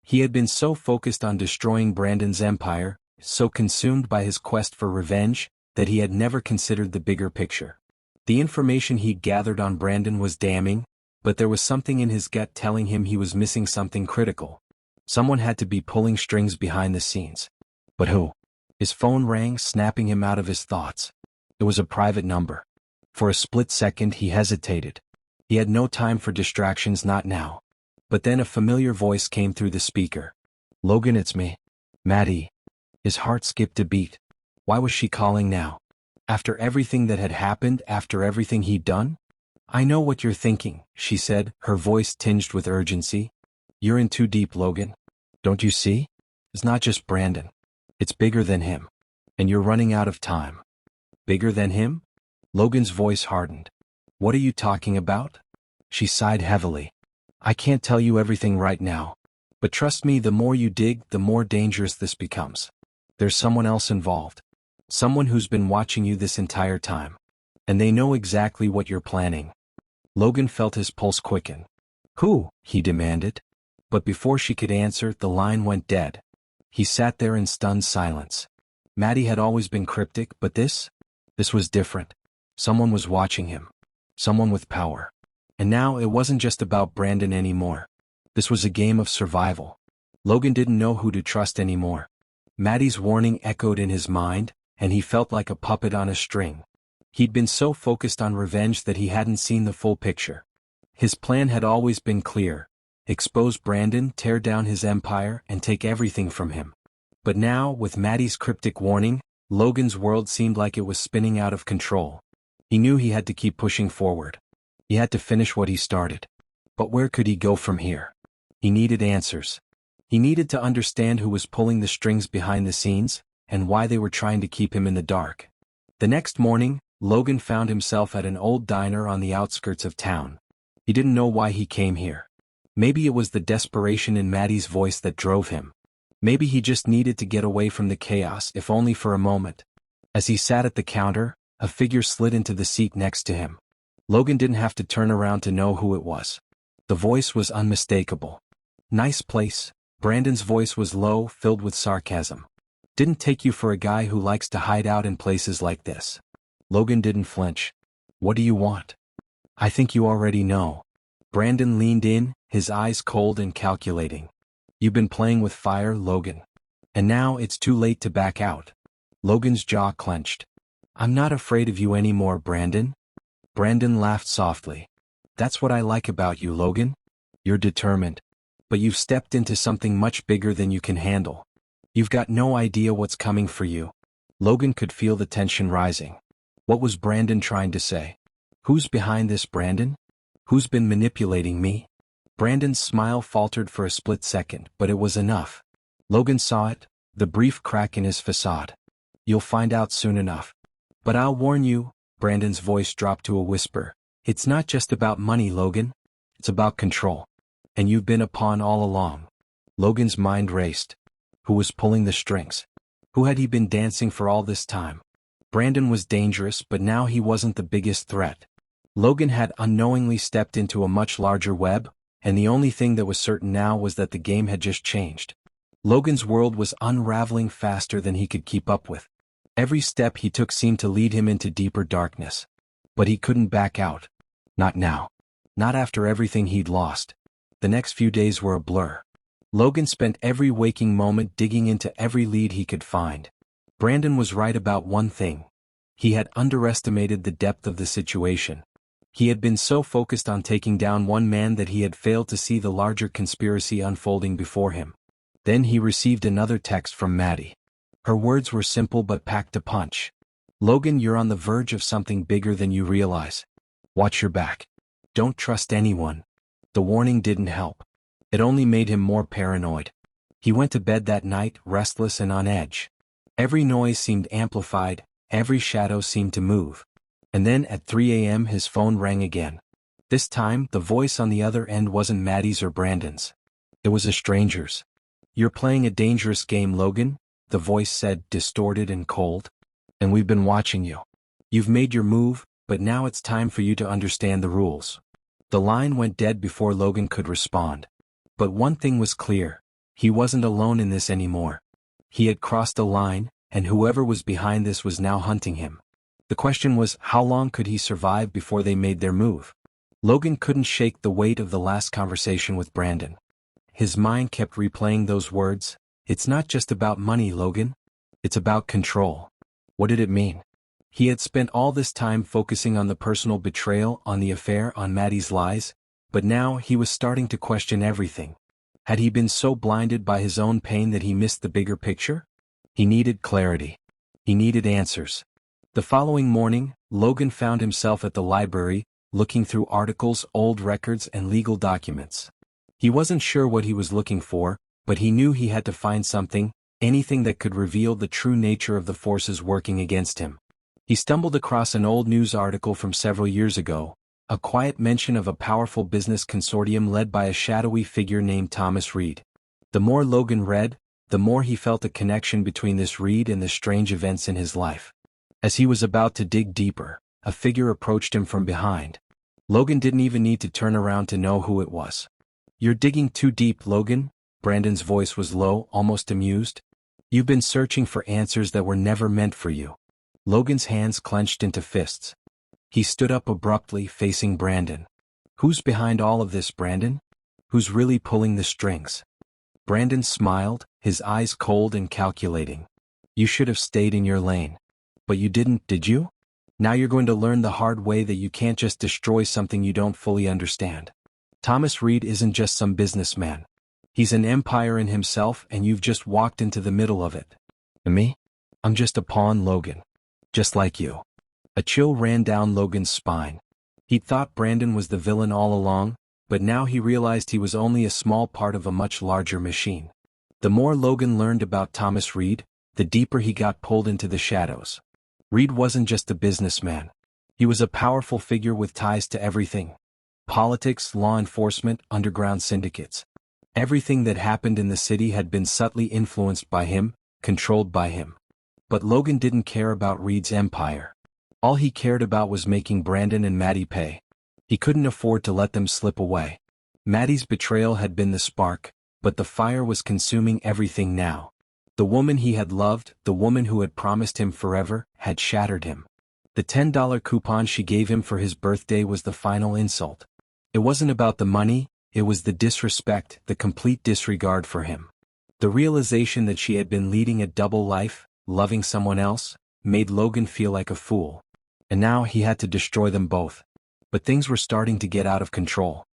He had been so focused on destroying Brandon's empire, so consumed by his quest for revenge, that he had never considered the bigger picture. The information he'd gathered on Brandon was damning, but there was something in his gut telling him he was missing something critical. Someone had to be pulling strings behind the scenes. But who? His phone rang, snapping him out of his thoughts. It was a private number. For a split second he hesitated. He had no time for distractions, not now. But then a familiar voice came through the speaker. "Logan, it's me. Maddie." His heart skipped a beat. Why was she calling now? After everything that had happened, after everything he'd done? "I know what you're thinking," she said, her voice tinged with urgency. "You're in too deep, Logan. Don't you see? It's not just Brandon. It's bigger than him. And you're running out of time." Bigger than him? Logan's voice hardened. "What are you talking about?" She sighed heavily. "I can't tell you everything right now. But trust me, the more you dig, the more dangerous this becomes. There's someone else involved. Someone who's been watching you this entire time. And they know exactly what you're planning." Logan felt his pulse quicken. "Who?" he demanded. But before she could answer, the line went dead. He sat there in stunned silence. Maddie had always been cryptic, but this was different. Someone was watching him. Someone with power. And now it wasn't just about Brandon anymore. This was a game of survival. Logan didn't know who to trust anymore. Maddie's warning echoed in his mind, and he felt like a puppet on a string. He'd been so focused on revenge that he hadn't seen the full picture. His plan had always been clear. Expose Brandon, tear down his empire, and take everything from him. But now, with Maddie's cryptic warning, Logan's world seemed like it was spinning out of control. He knew he had to keep pushing forward. He had to finish what he started. But where could he go from here? He needed answers. He needed to understand who was pulling the strings behind the scenes, and why they were trying to keep him in the dark. The next morning, Logan found himself at an old diner on the outskirts of town. He didn't know why he came here. Maybe it was the desperation in Maddie's voice that drove him. Maybe he just needed to get away from the chaos, if only for a moment. As he sat at the counter, a figure slid into the seat next to him. Logan didn't have to turn around to know who it was. The voice was unmistakable. "Nice place." Brandon's voice was low, filled with sarcasm. "Didn't take you for a guy who likes to hide out in places like this." Logan didn't flinch. "What do you want?" "I think you already know." Brandon leaned in, his eyes cold and calculating. "You've been playing with fire, Logan. And now it's too late to back out." Logan's jaw clenched. "I'm not afraid of you anymore, Brandon." Brandon laughed softly. "That's what I like about you, Logan. You're determined. But you've stepped into something much bigger than you can handle. You've got no idea what's coming for you." Logan could feel the tension rising. What was Brandon trying to say? Who's behind this, Brandon? Who's been manipulating me? Brandon's smile faltered for a split second, but it was enough. Logan saw it, the brief crack in his facade. "You'll find out soon enough. But I'll warn you," Brandon's voice dropped to a whisper, "it's not just about money, Logan. It's about control. And you've been a pawn all along." Logan's mind raced. Who was pulling the strings? Who had he been dancing for all this time? Brandon was dangerous, but now he wasn't the biggest threat. Logan had unknowingly stepped into a much larger web, and the only thing that was certain now was that the game had just changed. Logan's world was unraveling faster than he could keep up with. Every step he took seemed to lead him into deeper darkness. But he couldn't back out. Not now. Not after everything he'd lost. The next few days were a blur. Logan spent every waking moment digging into every lead he could find. Brandon was right about one thing. He had underestimated the depth of the situation. He had been so focused on taking down one man that he had failed to see the larger conspiracy unfolding before him. Then he received another text from Maddie. Her words were simple but packed a punch. "Logan, you're on the verge of something bigger than you realize. Watch your back. Don't trust anyone." The warning didn't help. It only made him more paranoid. He went to bed that night, restless and on edge. Every noise seemed amplified, every shadow seemed to move. And then at 3 a.m. his phone rang again. This time, the voice on the other end wasn't Maddie's or Brandon's. It was a stranger's. "You're playing a dangerous game, Logan," the voice said, distorted and cold. "And we've been watching you. You've made your move, but now it's time for you to understand the rules." The line went dead before Logan could respond. But one thing was clear. He wasn't alone in this anymore. He had crossed a line, and whoever was behind this was now hunting him. The question was, how long could he survive before they made their move? Logan couldn't shake the weight of the last conversation with Brandon. His mind kept replaying those words. "It's not just about money, Logan. It's about control." What did it mean? He had spent all this time focusing on the personal betrayal, on the affair, on Maddie's lies, but now he was starting to question everything. Had he been so blinded by his own pain that he missed the bigger picture? He needed clarity. He needed answers. The following morning, Logan found himself at the library, looking through articles, old records, and legal documents. He wasn't sure what he was looking for, but he knew he had to find something, anything that could reveal the true nature of the forces working against him. He stumbled across an old news article from several years ago, a quiet mention of a powerful business consortium led by a shadowy figure named Thomas Reed. The more Logan read, the more he felt a connection between this Reed and the strange events in his life. As he was about to dig deeper, a figure approached him from behind. Logan didn't even need to turn around to know who it was. "You're digging too deep, Logan," Brandon's voice was low, almost amused. "You've been searching for answers that were never meant for you." Logan's hands clenched into fists. He stood up abruptly, facing Brandon. "Who's behind all of this, Brandon? Who's really pulling the strings?" Brandon smiled, his eyes cold and calculating. "You should have stayed in your lane. But you didn't, did you? Now you're going to learn the hard way that you can't just destroy something you don't fully understand. Thomas Reed isn't just some businessman. He's an empire in himself, and you've just walked into the middle of it. And me? I'm just a pawn, Logan. Just like you." A chill ran down Logan's spine. He'd thought Brandon was the villain all along, but now he realized he was only a small part of a much larger machine. The more Logan learned about Thomas Reed, the deeper he got pulled into the shadows. Reed wasn't just a businessman. He was a powerful figure with ties to everything. Politics, law enforcement, underground syndicates. Everything that happened in the city had been subtly influenced by him, controlled by him. But Logan didn't care about Reed's empire. All he cared about was making Brandon and Maddie pay. He couldn't afford to let them slip away. Maddie's betrayal had been the spark, but the fire was consuming everything now. The woman he had loved, the woman who had promised him forever, had shattered him. The $10 coupon she gave him for his birthday was the final insult. It wasn't about the money, it was the disrespect, the complete disregard for him. The realization that she had been leading a double life, loving someone else, made Logan feel like a fool. And now he had to destroy them both. But things were starting to get out of control.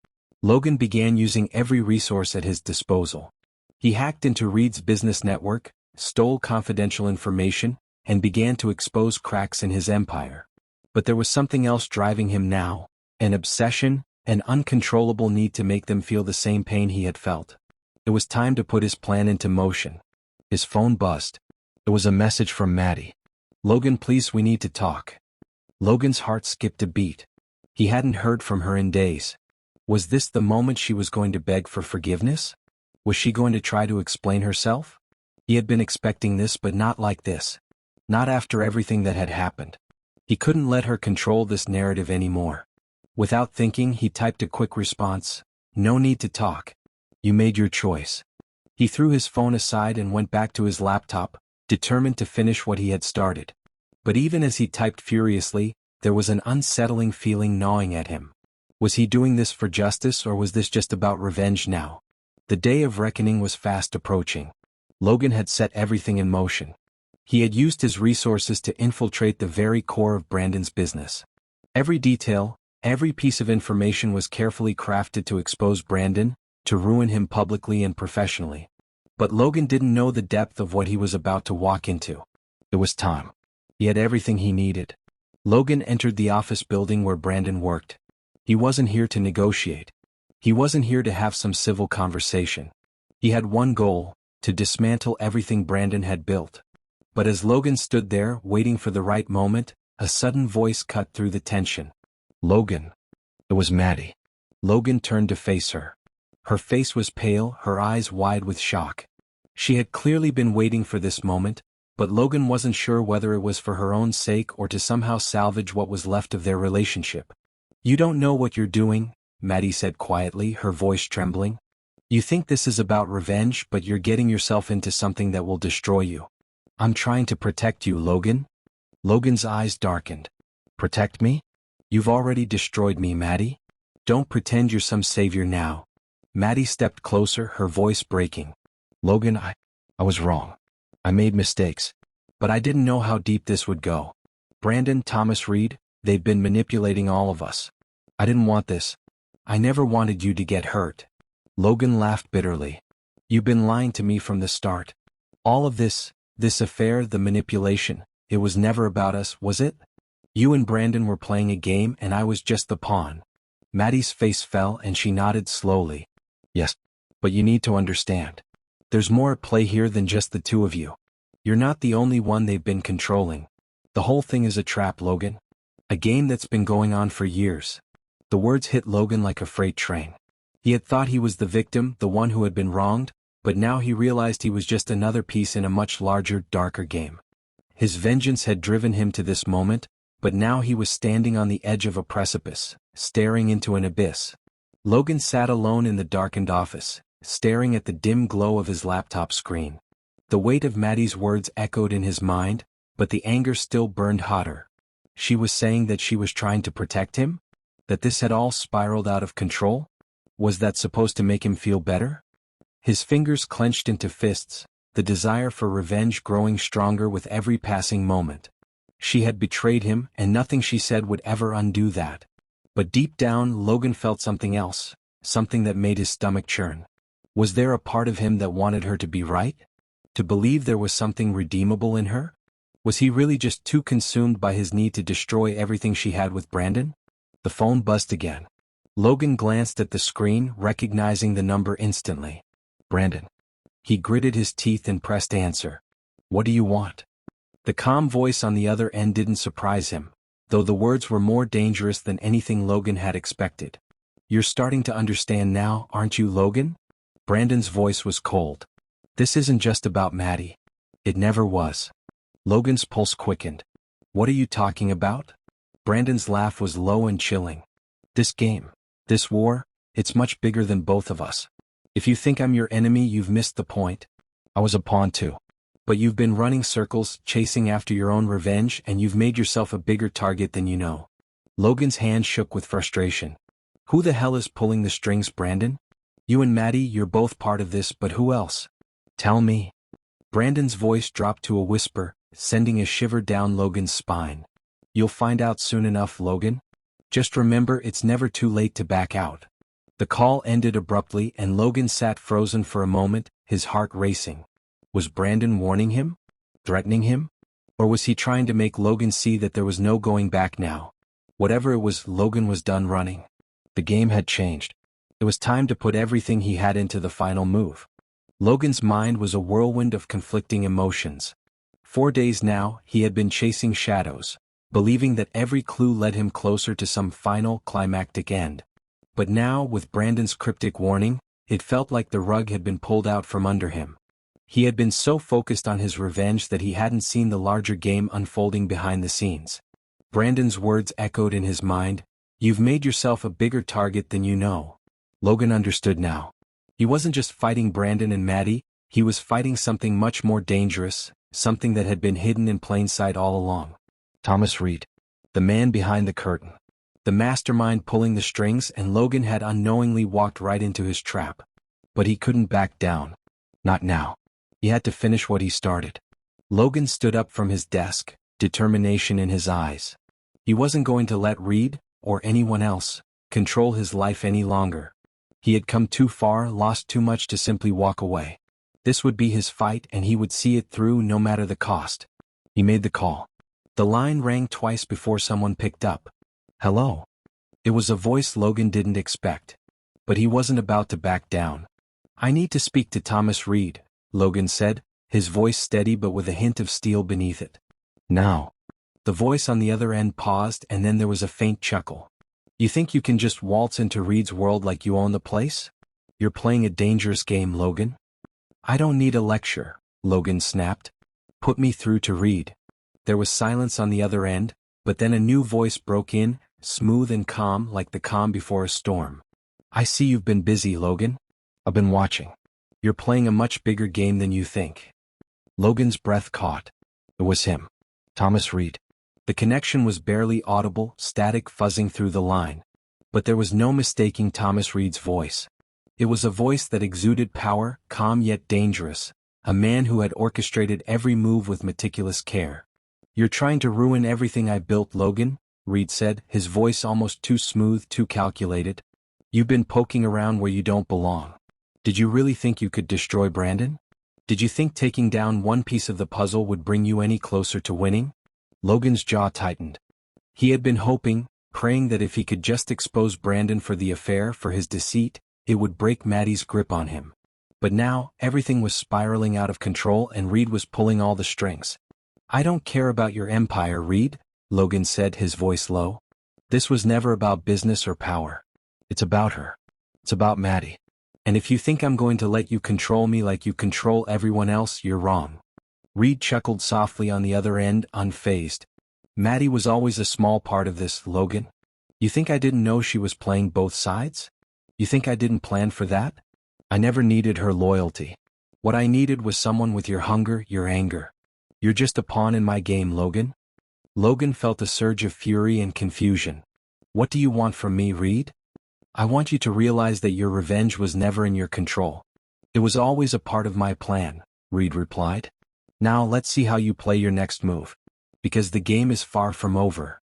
Logan began using every resource at his disposal. He hacked into Reed's business network, stole confidential information, and began to expose cracks in his empire. But there was something else driving him now, an obsession, an uncontrollable need to make them feel the same pain he had felt. It was time to put his plan into motion. His phone buzzed. It was a message from Maddie. "Logan, please, we need to talk." Logan's heart skipped a beat. He hadn't heard from her in days. Was this the moment she was going to beg for forgiveness? Was she going to try to explain herself? He had been expecting this, but not like this. Not after everything that had happened. He couldn't let her control this narrative anymore. Without thinking, he typed a quick response. "No need to talk. You made your choice." He threw his phone aside and went back to his laptop, determined to finish what he had started. But even as he typed furiously, there was an unsettling feeling gnawing at him. Was he doing this for justice, or was this just about revenge now? The day of reckoning was fast approaching. Logan had set everything in motion. He had used his resources to infiltrate the very core of Brandon's business. Every detail, every piece of information was carefully crafted to expose Brandon, to ruin him publicly and professionally. But Logan didn't know the depth of what he was about to walk into. It was time. He had everything he needed. Logan entered the office building where Brandon worked. He wasn't here to negotiate. He wasn't here to have some civil conversation. He had one goal, to dismantle everything Brandon had built. But as Logan stood there, waiting for the right moment, a sudden voice cut through the tension. "Logan." It was Maddie. Logan turned to face her. Her face was pale, her eyes wide with shock. She had clearly been waiting for this moment, but Logan wasn't sure whether it was for her own sake or to somehow salvage what was left of their relationship. "You don't know what you're doing," Maddie said quietly, her voice trembling. "You think this is about revenge, but you're getting yourself into something that will destroy you." "I'm trying to protect you, Logan." Logan's eyes darkened. "Protect me? You've already destroyed me, Maddie. Don't pretend you're some savior now." Maddie stepped closer, her voice breaking. "Logan, I was wrong. I made mistakes. But I didn't know how deep this would go. Brandon, Thomas Reed, they've been manipulating all of us. I didn't want this. I never wanted you to get hurt." Logan laughed bitterly. "You've been lying to me from the start. All of this affair, the manipulation, it was never about us, was it? You and Brandon were playing a game and I was just the pawn." Maddie's face fell and she nodded slowly. "Yes, but you need to understand. There's more at play here than just the two of you. You're not the only one they've been controlling. The whole thing is a trap, Logan. A game that's been going on for years." The words hit Logan like a freight train. He had thought he was the victim, the one who had been wronged, but now he realized he was just another piece in a much larger, darker game. His vengeance had driven him to this moment, but now he was standing on the edge of a precipice, staring into an abyss. Logan sat alone in the darkened office, staring at the dim glow of his laptop screen. The weight of Maddie's words echoed in his mind, but the anger still burned hotter. She was saying that she was trying to protect him? That this had all spiraled out of control? Was that supposed to make him feel better? His fingers clenched into fists, the desire for revenge growing stronger with every passing moment. She had betrayed him, and nothing she said would ever undo that. But deep down, Logan felt something else, something that made his stomach churn. Was there a part of him that wanted her to be right? To believe there was something redeemable in her? Was he really just too consumed by his need to destroy everything she had with Brandon? The phone buzzed again. Logan glanced at the screen, recognizing the number instantly. "Brandon." He gritted his teeth and pressed answer. "What do you want?" The calm voice on the other end didn't surprise him, though the words were more dangerous than anything Logan had expected. "You're starting to understand now, aren't you, Logan?" Brandon's voice was cold. "This isn't just about Maddie. It never was." Logan's pulse quickened. "What are you talking about?" Brandon's laugh was low and chilling. "This game, this war, it's much bigger than both of us. If you think I'm your enemy, you've missed the point. I was a pawn too. But you've been running circles, chasing after your own revenge, and you've made yourself a bigger target than you know." Logan's hand shook with frustration. "Who the hell is pulling the strings, Brandon? You and Maddie, you're both part of this, but who else? Tell me." Brandon's voice dropped to a whisper, sending a shiver down Logan's spine. "You'll find out soon enough, Logan. Just remember, it's never too late to back out." The call ended abruptly and Logan sat frozen for a moment, his heart racing. Was Brandon warning him? Threatening him? Or was he trying to make Logan see that there was no going back now? Whatever it was, Logan was done running. The game had changed. It was time to put everything he had into the final move. Logan's mind was a whirlwind of conflicting emotions. 4 days now, he had been chasing shadows, believing that every clue led him closer to some final, climactic end. But now, with Brandon's cryptic warning, it felt like the rug had been pulled out from under him. He had been so focused on his revenge that he hadn't seen the larger game unfolding behind the scenes. Brandon's words echoed in his mind, "You've made yourself a bigger target than you know." Logan understood now. He wasn't just fighting Brandon and Maddie, he was fighting something much more dangerous, something that had been hidden in plain sight all along. Thomas Reed, the man behind the curtain. The mastermind pulling the strings, and Logan had unknowingly walked right into his trap. But he couldn't back down. Not now. He had to finish what he started. Logan stood up from his desk, determination in his eyes. He wasn't going to let Reed, or anyone else, control his life any longer. He had come too far, lost too much to simply walk away. This would be his fight and he would see it through no matter the cost. He made the call. The line rang twice before someone picked up. "Hello." It was a voice Logan didn't expect. But he wasn't about to back down. "I need to speak to Thomas Reed," Logan said, his voice steady but with a hint of steel beneath it. "Now." The voice on the other end paused and then there was a faint chuckle. "You think you can just waltz into Reed's world like you own the place? You're playing a dangerous game, Logan." I don't need a lecture, Logan snapped. Put me through to Reed. There was silence on the other end, but then a new voice broke in, smooth and calm like the calm before a storm. I see you've been busy, Logan. I've been watching. You're playing a much bigger game than you think. Logan's breath caught. It was him. Thomas Reed. The connection was barely audible, static fuzzing through the line. But there was no mistaking Thomas Reed's voice. It was a voice that exuded power, calm yet dangerous, a man who had orchestrated every move with meticulous care. You're trying to ruin everything I built, Logan, Reed said, his voice almost too smooth, too calculated. You've been poking around where you don't belong. Did you really think you could destroy Brandon? Did you think taking down one piece of the puzzle would bring you any closer to winning? Logan's jaw tightened. He had been hoping, praying that if he could just expose Brandon for the affair, for his deceit, it would break Maddie's grip on him. But now, everything was spiraling out of control and Reed was pulling all the strings. I don't care about your empire, Reed, Logan said, his voice low. This was never about business or power. It's about her. It's about Maddie. And if you think I'm going to let you control me like you control everyone else, you're wrong. Reed chuckled softly on the other end, unfazed. Maddie was always a small part of this, Logan. You think I didn't know she was playing both sides? You think I didn't plan for that? I never needed her loyalty. What I needed was someone with your hunger, your anger. You're just a pawn in my game, Logan. Logan felt a surge of fury and confusion. What do you want from me, Reed? I want you to realize that your revenge was never in your control. It was always a part of my plan, Reed replied. Now let's see how you play your next move. Because the game is far from over.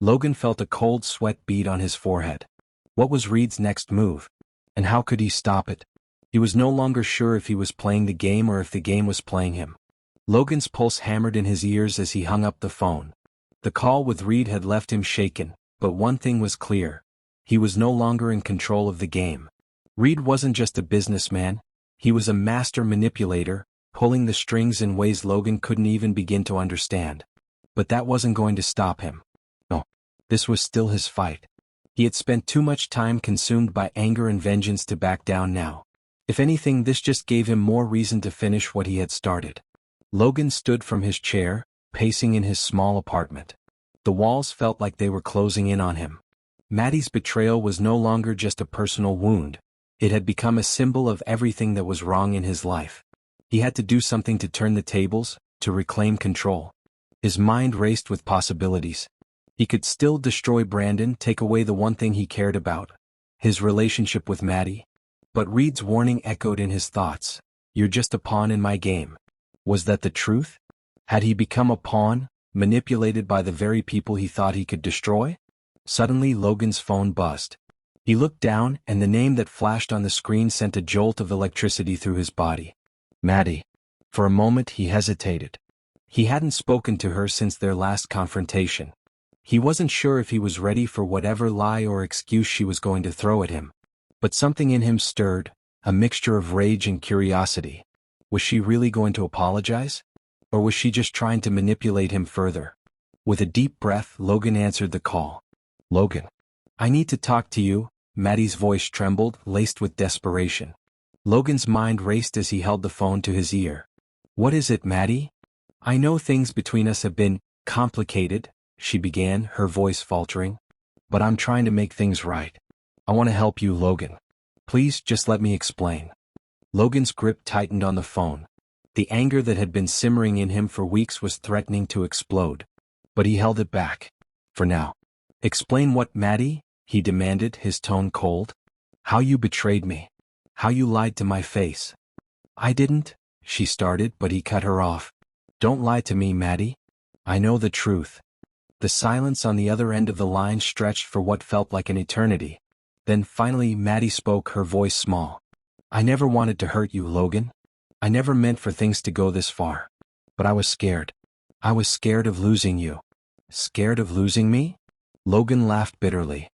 Logan felt a cold sweat bead on his forehead. What was Reed's next move? And how could he stop it? He was no longer sure if he was playing the game or if the game was playing him. Logan's pulse hammered in his ears as he hung up the phone. The call with Reed had left him shaken, but one thing was clear. He was no longer in control of the game. Reed wasn't just a businessman, he was a master manipulator, pulling the strings in ways Logan couldn't even begin to understand. But that wasn't going to stop him. No, this was still his fight. He had spent too much time consumed by anger and vengeance to back down now. If anything, this just gave him more reason to finish what he had started. Logan stood from his chair, pacing in his small apartment. The walls felt like they were closing in on him. Maddie's betrayal was no longer just a personal wound. It had become a symbol of everything that was wrong in his life. He had to do something to turn the tables, to reclaim control. His mind raced with possibilities. He could still destroy Brandon, take away the one thing he cared about, his relationship with Maddie. But Reed's warning echoed in his thoughts. You're just a pawn in my game. Was that the truth? Had he become a pawn, manipulated by the very people he thought he could destroy? Suddenly Logan's phone buzzed. He looked down, and the name that flashed on the screen sent a jolt of electricity through his body. Maddie. For a moment he hesitated. He hadn't spoken to her since their last confrontation. He wasn't sure if he was ready for whatever lie or excuse she was going to throw at him. But something in him stirred, a mixture of rage and curiosity. Was she really going to apologize? Or was she just trying to manipulate him further? With a deep breath, Logan answered the call. Logan. I need to talk to you, Maddie's voice trembled, laced with desperation. Logan's mind raced as he held the phone to his ear. What is it, Maddie? I know things between us have been complicated, she began, her voice faltering. But I'm trying to make things right. I want to help you, Logan. Please just let me explain. Logan's grip tightened on the phone. The anger that had been simmering in him for weeks was threatening to explode. But he held it back. For now. Explain what, Maddie? He demanded, his tone cold. How you betrayed me. How you lied to my face. I didn't, she started, but he cut her off. Don't lie to me, Maddie. I know the truth. The silence on the other end of the line stretched for what felt like an eternity. Then finally Maddie spoke, her voice small. I never wanted to hurt you, Logan. I never meant for things to go this far. But I was scared. I was scared of losing you. Scared of losing me? Logan laughed bitterly.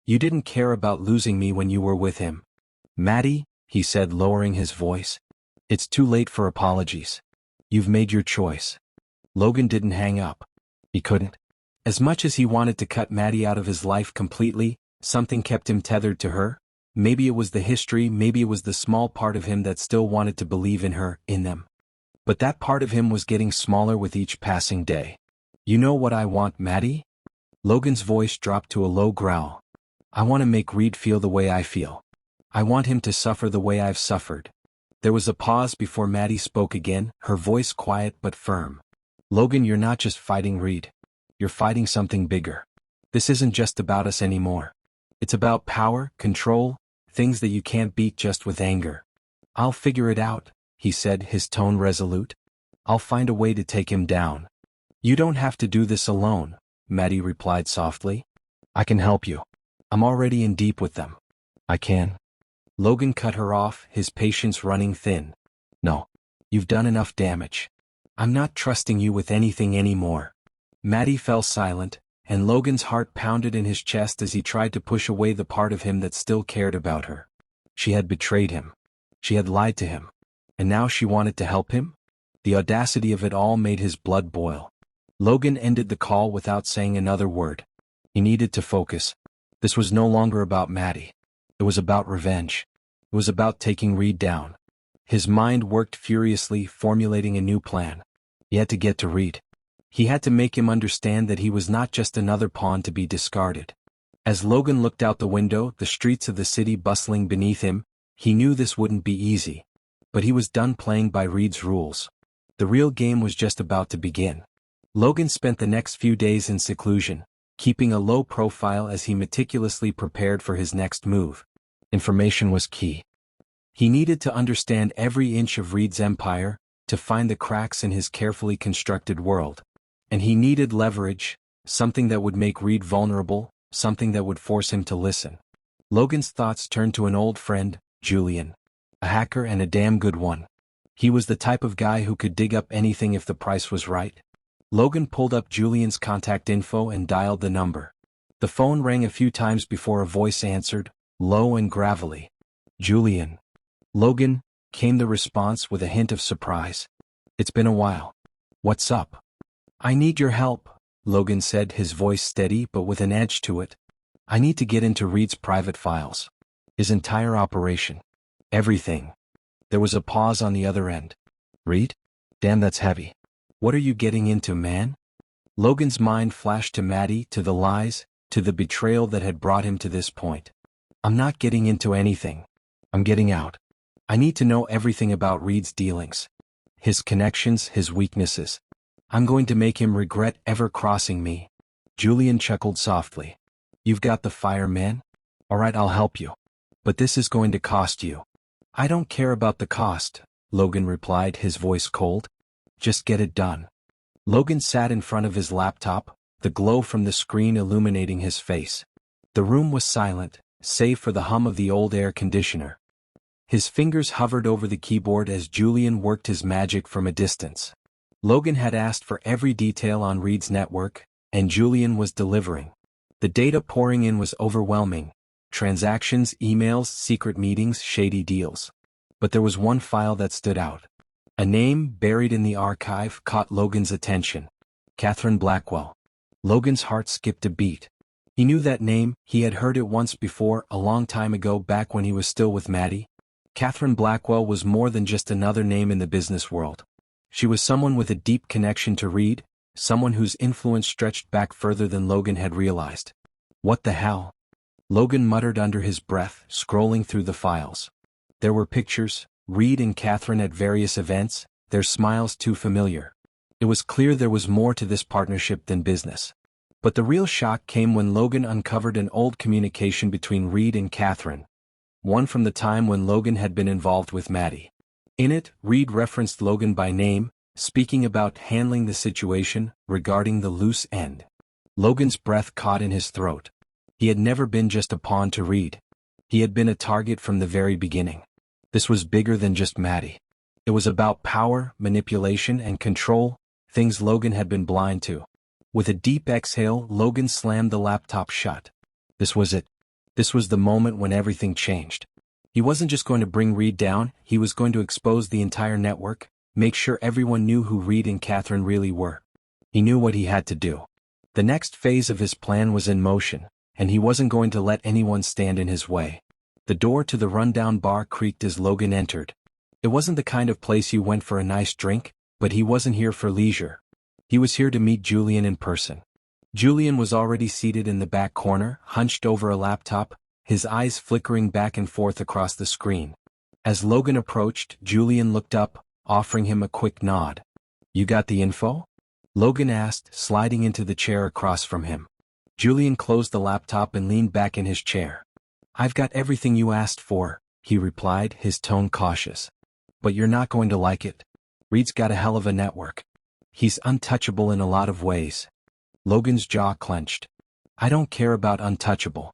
You didn't care about losing me when you were with him. Maddie, he said, lowering his voice. It's too late for apologies. You've made your choice. Logan didn't hang up. He couldn't. As much as he wanted to cut Maddie out of his life completely, something kept him tethered to her. Maybe it was the history, maybe it was the small part of him that still wanted to believe in her, in them. But that part of him was getting smaller with each passing day. You know what I want, Maddie? Logan's voice dropped to a low growl. I want to make Reed feel the way I feel. I want him to suffer the way I've suffered. There was a pause before Maddie spoke again, her voice quiet but firm. Logan, you're not just fighting Reed. You're fighting something bigger. This isn't just about us anymore. It's about power, control, things that you can't beat just with anger. I'll figure it out, he said, his tone resolute. I'll find a way to take him down. You don't have to do this alone, Maddie replied softly. I can help you. I'm already in deep with them. I can. Logan cut her off, his patience running thin. No. You've done enough damage. I'm not trusting you with anything anymore. Maddie fell silent, and Logan's heart pounded in his chest as he tried to push away the part of him that still cared about her. She had betrayed him. She had lied to him. And now she wanted to help him? The audacity of it all made his blood boil. Logan ended the call without saying another word. He needed to focus. This was no longer about Maddie. It was about revenge. It was about taking Reed down. His mind worked furiously, formulating a new plan. He had to get to Reed. He had to make him understand that he was not just another pawn to be discarded. As Logan looked out the window, the streets of the city bustling beneath him, he knew this wouldn't be easy. But he was done playing by Reed's rules. The real game was just about to begin. Logan spent the next few days in seclusion, keeping a low profile as he meticulously prepared for his next move. Information was key. He needed to understand every inch of Reed's empire, to find the cracks in his carefully constructed world. And he needed leverage, something that would make Reed vulnerable, something that would force him to listen. Logan's thoughts turned to an old friend, Julian. A hacker and a damn good one. He was the type of guy who could dig up anything if the price was right. Logan pulled up Julian's contact info and dialed the number. The phone rang a few times before a voice answered, low and gravelly. Julian. Logan, came the response with a hint of surprise. It's been a while. What's up? I need your help, Logan said, his voice steady but with an edge to it. I need to get into Reed's private files. His entire operation. Everything. There was a pause on the other end. Reed? Damn, that's heavy. What are you getting into, man? Logan's mind flashed to Maddie, to the lies, to the betrayal that had brought him to this point. I'm not getting into anything. I'm getting out. I need to know everything about Reed's dealings. His connections, his weaknesses. I'm going to make him regret ever crossing me. Julian chuckled softly. You've got the fire, man? All right, I'll help you. But this is going to cost you. I don't care about the cost, Logan replied, his voice cold. Just get it done. Logan sat in front of his laptop, the glow from the screen illuminating his face. The room was silent, save for the hum of the old air conditioner. His fingers hovered over the keyboard as Julian worked his magic from a distance. Logan had asked for every detail on Reed's network, and Julian was delivering. The data pouring in was overwhelming. Transactions, emails, secret meetings, shady deals. But there was one file that stood out. A name buried in the archive caught Logan's attention. Catherine Blackwell. Logan's heart skipped a beat. He knew that name, he had heard it once before, a long time ago, back when he was still with Maddie. Catherine Blackwell was more than just another name in the business world. She was someone with a deep connection to Reed, someone whose influence stretched back further than Logan had realized. What the hell? Logan muttered under his breath, scrolling through the files. There were pictures, Reed and Catherine at various events, their smiles too familiar. It was clear there was more to this partnership than business. But the real shock came when Logan uncovered an old communication between Reed and Catherine. One from the time when Logan had been involved with Maddie. In it, Reed referenced Logan by name, speaking about handling the situation, regarding the loose end. Logan's breath caught in his throat. He had never been just a pawn to Reed. He had been a target from the very beginning. This was bigger than just Maddie. It was about power, manipulation, and control, things Logan had been blind to. With a deep exhale, Logan slammed the laptop shut. This was it. This was the moment when everything changed. He wasn't just going to bring Reed down, he was going to expose the entire network, make sure everyone knew who Reed and Catherine really were. He knew what he had to do. The next phase of his plan was in motion, and he wasn't going to let anyone stand in his way. The door to the rundown bar creaked as Logan entered. It wasn't the kind of place you went for a nice drink, but he wasn't here for leisure. He was here to meet Julian in person. Julian was already seated in the back corner, hunched over a laptop, his eyes flickering back and forth across the screen. As Logan approached, Julian looked up, offering him a quick nod. "You got the info?" Logan asked, sliding into the chair across from him. Julian closed the laptop and leaned back in his chair. "I've got everything you asked for," he replied, his tone cautious. "But you're not going to like it. Reed's got a hell of a network. He's untouchable in a lot of ways." Logan's jaw clenched. "I don't care about untouchable.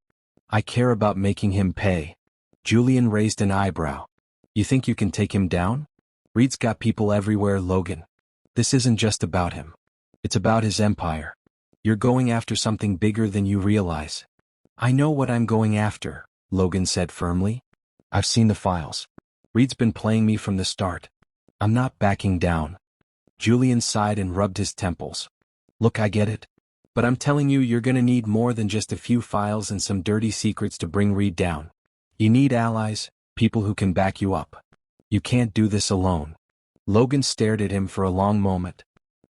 I care about making him pay." Julian raised an eyebrow. "You think you can take him down?" "Reed's got people everywhere, Logan. This isn't just about him. It's about his empire. You're going after something bigger than you realize." "I know what I'm going after," Logan said firmly. "I've seen the files. Reed's been playing me from the start. I'm not backing down." Julian sighed and rubbed his temples. "Look, I get it. But I'm telling you, you're gonna need more than just a few files and some dirty secrets to bring Reed down. You need allies, people who can back you up. You can't do this alone." Logan stared at him for a long moment.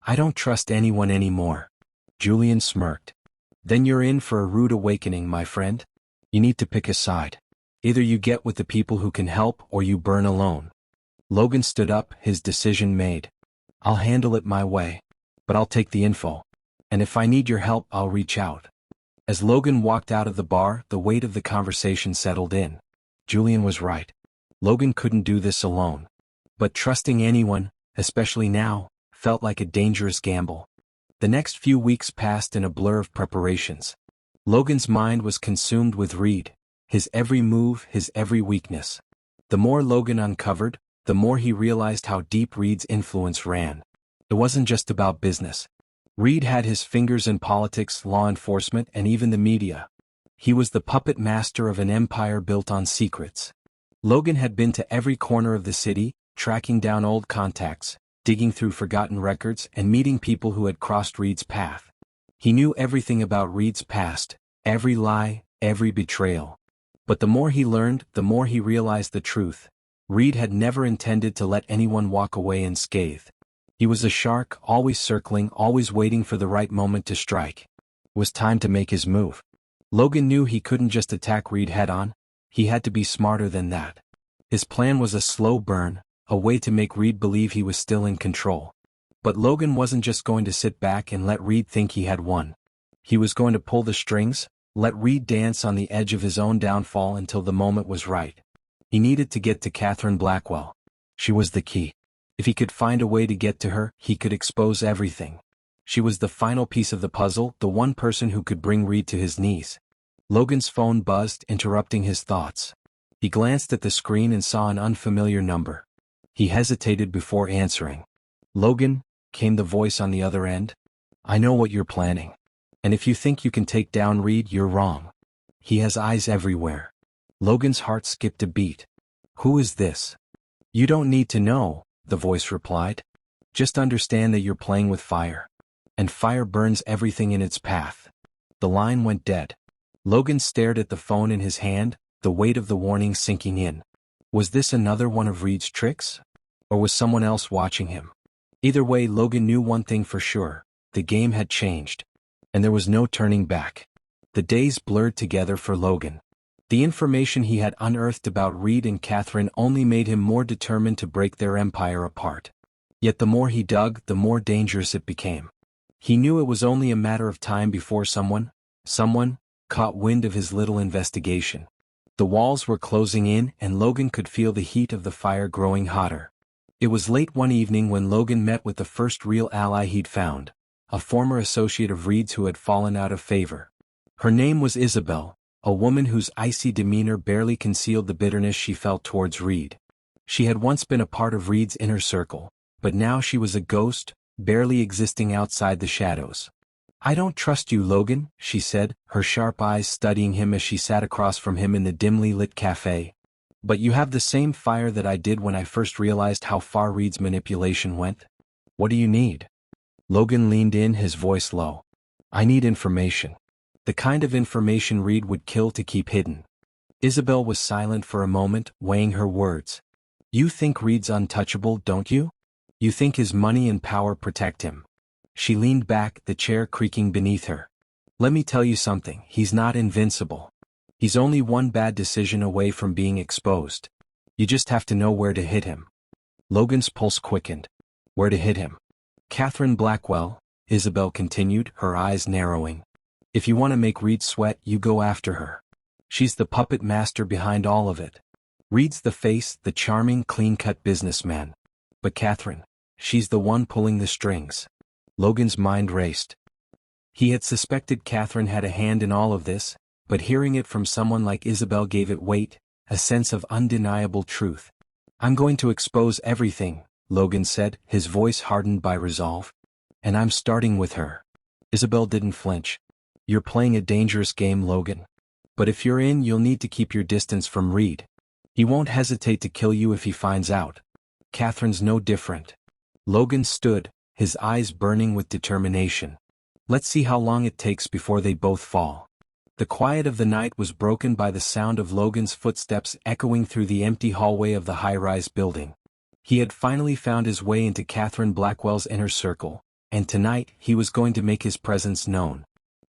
"I don't trust anyone anymore." Julian smirked. "Then you're in for a rude awakening, my friend. You need to pick a side. Either you get with the people who can help or you burn alone." Logan stood up, his decision made. "I'll handle it my way. But I'll take the info. And if I need your help, I'll reach out." As Logan walked out of the bar, the weight of the conversation settled in. Julian was right. Logan couldn't do this alone. But trusting anyone, especially now, felt like a dangerous gamble. The next few weeks passed in a blur of preparations. Logan's mind was consumed with Reed, his every move, his every weakness. The more Logan uncovered, the more he realized how deep Reed's influence ran. It wasn't just about business. Reed had his fingers in politics, law enforcement, and even the media. He was the puppet master of an empire built on secrets. Logan had been to every corner of the city, tracking down old contacts, digging through forgotten records, and meeting people who had crossed Reed's path. He knew everything about Reed's past, every lie, every betrayal. But the more he learned, the more he realized the truth. Reed had never intended to let anyone walk away unscathed. He was a shark, always circling, always waiting for the right moment to strike. It was time to make his move. Logan knew he couldn't just attack Reed head-on. He had to be smarter than that. His plan was a slow burn, a way to make Reed believe he was still in control. But Logan wasn't just going to sit back and let Reed think he had won. He was going to pull the strings, let Reed dance on the edge of his own downfall until the moment was right. He needed to get to Catherine Blackwell. She was the key. If he could find a way to get to her, he could expose everything. She was the final piece of the puzzle, the one person who could bring Reed to his knees. Logan's phone buzzed, interrupting his thoughts. He glanced at the screen and saw an unfamiliar number. He hesitated before answering. "Logan," came the voice on the other end. "I know what you're planning. And if you think you can take down Reed, you're wrong. He has eyes everywhere." Logan's heart skipped a beat. "Who is this?" "You don't need to know," the voice replied. "Just understand that you're playing with fire. And fire burns everything in its path." The line went dead. Logan stared at the phone in his hand, the weight of the warning sinking in. Was this another one of Reed's tricks? Or was someone else watching him? Either way, Logan knew one thing for sure. The game had changed. And there was no turning back. The days blurred together for Logan. The information he had unearthed about Reed and Catherine only made him more determined to break their empire apart. Yet the more he dug, the more dangerous it became. He knew it was only a matter of time before someone, caught wind of his little investigation. The walls were closing in, and Logan could feel the heat of the fire growing hotter. It was late one evening when Logan met with the first real ally he'd found, a former associate of Reed's who had fallen out of favor. Her name was Isabel, a woman whose icy demeanor barely concealed the bitterness she felt towards Reed. She had once been a part of Reed's inner circle, but now she was a ghost, barely existing outside the shadows. "I don't trust you, Logan," she said, her sharp eyes studying him as she sat across from him in the dimly lit cafe. "But you have the same fire that I did when I first realized how far Reed's manipulation went. What do you need?" Logan leaned in, his voice low. "I need information. The kind of information Reed would kill to keep hidden." Isabel was silent for a moment, weighing her words. You think Reed's untouchable, don't you? You think his money and power protect him? She leaned back, the chair creaking beneath her. Let me tell you something, he's not invincible. He's only one bad decision away from being exposed. You just have to know where to hit him. Logan's pulse quickened. Where to hit him? Catherine Blackwell, Isabel continued, her eyes narrowing. If you want to make Reed sweat, you go after her. She's the puppet master behind all of it. Reed's the face, the charming, clean-cut businessman. But Catherine, she's the one pulling the strings. Logan's mind raced. He had suspected Catherine had a hand in all of this, but hearing it from someone like Isabel gave it weight, a sense of undeniable truth. I'm going to expose everything, Logan said, his voice hardened by resolve. And I'm starting with her. Isabel didn't flinch. You're playing a dangerous game, Logan. But if you're in, you'll need to keep your distance from Reed. He won't hesitate to kill you if he finds out. Catherine's no different. Logan stood, his eyes burning with determination. Let's see how long it takes before they both fall. The quiet of the night was broken by the sound of Logan's footsteps echoing through the empty hallway of the high-rise building. He had finally found his way into Catherine Blackwell's inner circle, and tonight he was going to make his presence known.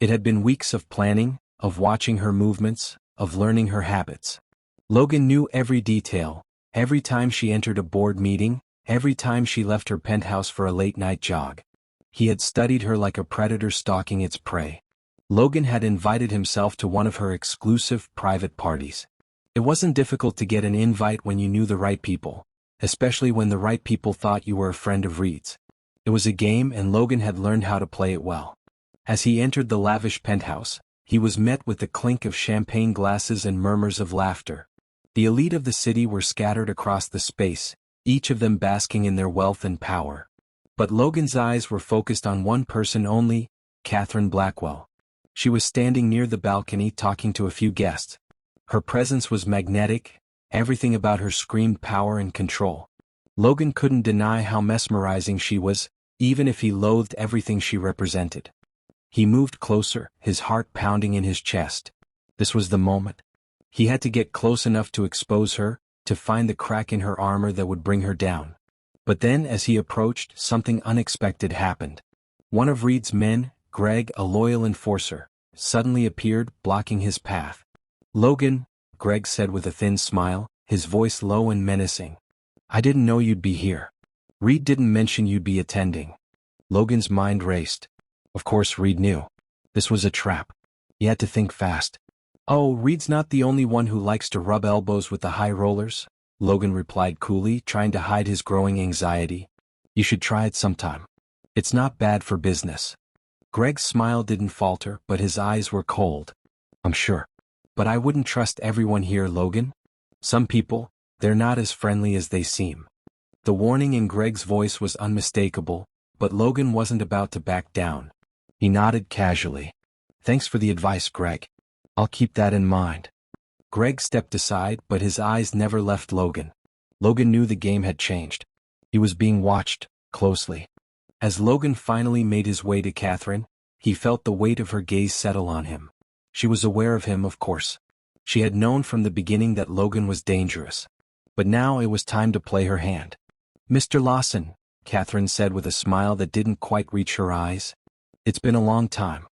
It had been weeks of planning, of watching her movements, of learning her habits. Logan knew every detail, every time she entered a board meeting, every time she left her penthouse for a late-night jog. He had studied her like a predator stalking its prey. Logan had invited himself to one of her exclusive private parties. It wasn't difficult to get an invite when you knew the right people, especially when the right people thought you were a friend of Reed's. It was a game, and Logan had learned how to play it well. As he entered the lavish penthouse, he was met with the clink of champagne glasses and murmurs of laughter. The elite of the city were scattered across the space, each of them basking in their wealth and power. But Logan's eyes were focused on one person only, Catherine Blackwell. She was standing near the balcony talking to a few guests. Her presence was magnetic, everything about her screamed power and control. Logan couldn't deny how mesmerizing she was, even if he loathed everything she represented. He moved closer, his heart pounding in his chest. This was the moment. He had to get close enough to expose her, to find the crack in her armor that would bring her down. But then as he approached, something unexpected happened. One of Reed's men, Greg, a loyal enforcer, suddenly appeared, blocking his path. Logan, Greg said with a thin smile, his voice low and menacing. I didn't know you'd be here. Reed didn't mention you'd be attending. Logan's mind raced. Of course Reed knew. This was a trap. He had to think fast. Oh, Reed's not the only one who likes to rub elbows with the high rollers, Logan replied coolly, trying to hide his growing anxiety. You should try it sometime. It's not bad for business. Greg's smile didn't falter, but his eyes were cold. I'm sure. But I wouldn't trust everyone here, Logan. Some people, they're not as friendly as they seem. The warning in Greg's voice was unmistakable, but Logan wasn't about to back down. He nodded casually. Thanks for the advice, Greg. I'll keep that in mind. Greg stepped aside, but his eyes never left Logan. Logan knew the game had changed. He was being watched, closely. As Logan finally made his way to Catherine, he felt the weight of her gaze settle on him. She was aware of him, of course. She had known from the beginning that Logan was dangerous. But now it was time to play her hand. Mr. Lawson, Catherine said with a smile that didn't quite reach her eyes. It's been a long time.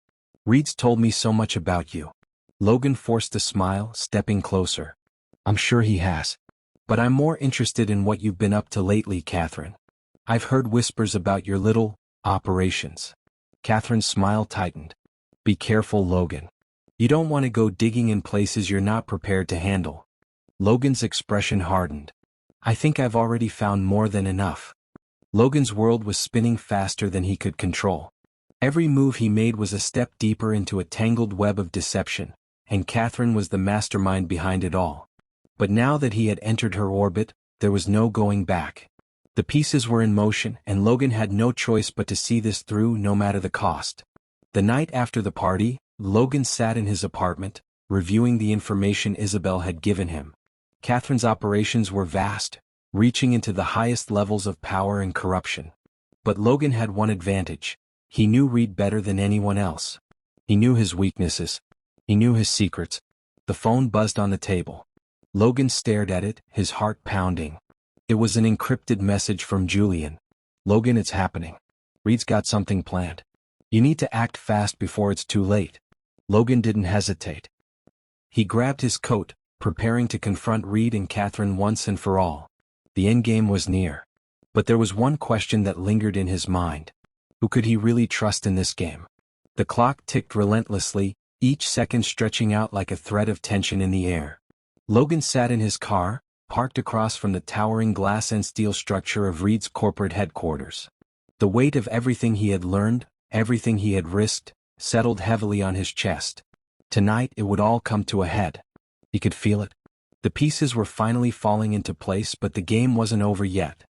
Reed's told me so much about you. Logan forced a smile, stepping closer. I'm sure he has. But I'm more interested in what you've been up to lately, Catherine. I've heard whispers about your little operations. Catherine's smile tightened. Be careful, Logan. You don't want to go digging in places you're not prepared to handle. Logan's expression hardened. I think I've already found more than enough. Logan's world was spinning faster than he could control. Every move he made was a step deeper into a tangled web of deception, and Catherine was the mastermind behind it all. But now that he had entered her orbit, there was no going back. The pieces were in motion, and Logan had no choice but to see this through no matter the cost. The night after the party, Logan sat in his apartment, reviewing the information Isabel had given him. Catherine's operations were vast, reaching into the highest levels of power and corruption. But Logan had one advantage. He knew Reed better than anyone else. He knew his weaknesses. He knew his secrets. The phone buzzed on the table. Logan stared at it, his heart pounding. It was an encrypted message from Julian. "Logan, it's happening. Reed's got something planned. You need to act fast before it's too late." Logan didn't hesitate. He grabbed his coat, preparing to confront Reed and Catherine once and for all. The endgame was near. But there was one question that lingered in his mind. Who could he really trust in this game? The clock ticked relentlessly, each second stretching out like a thread of tension in the air. Logan sat in his car, parked across from the towering glass and steel structure of Reed's corporate headquarters. The weight of everything he had learned, everything he had risked, settled heavily on his chest. Tonight it would all come to a head. He could feel it. The pieces were finally falling into place, but the game wasn't over yet.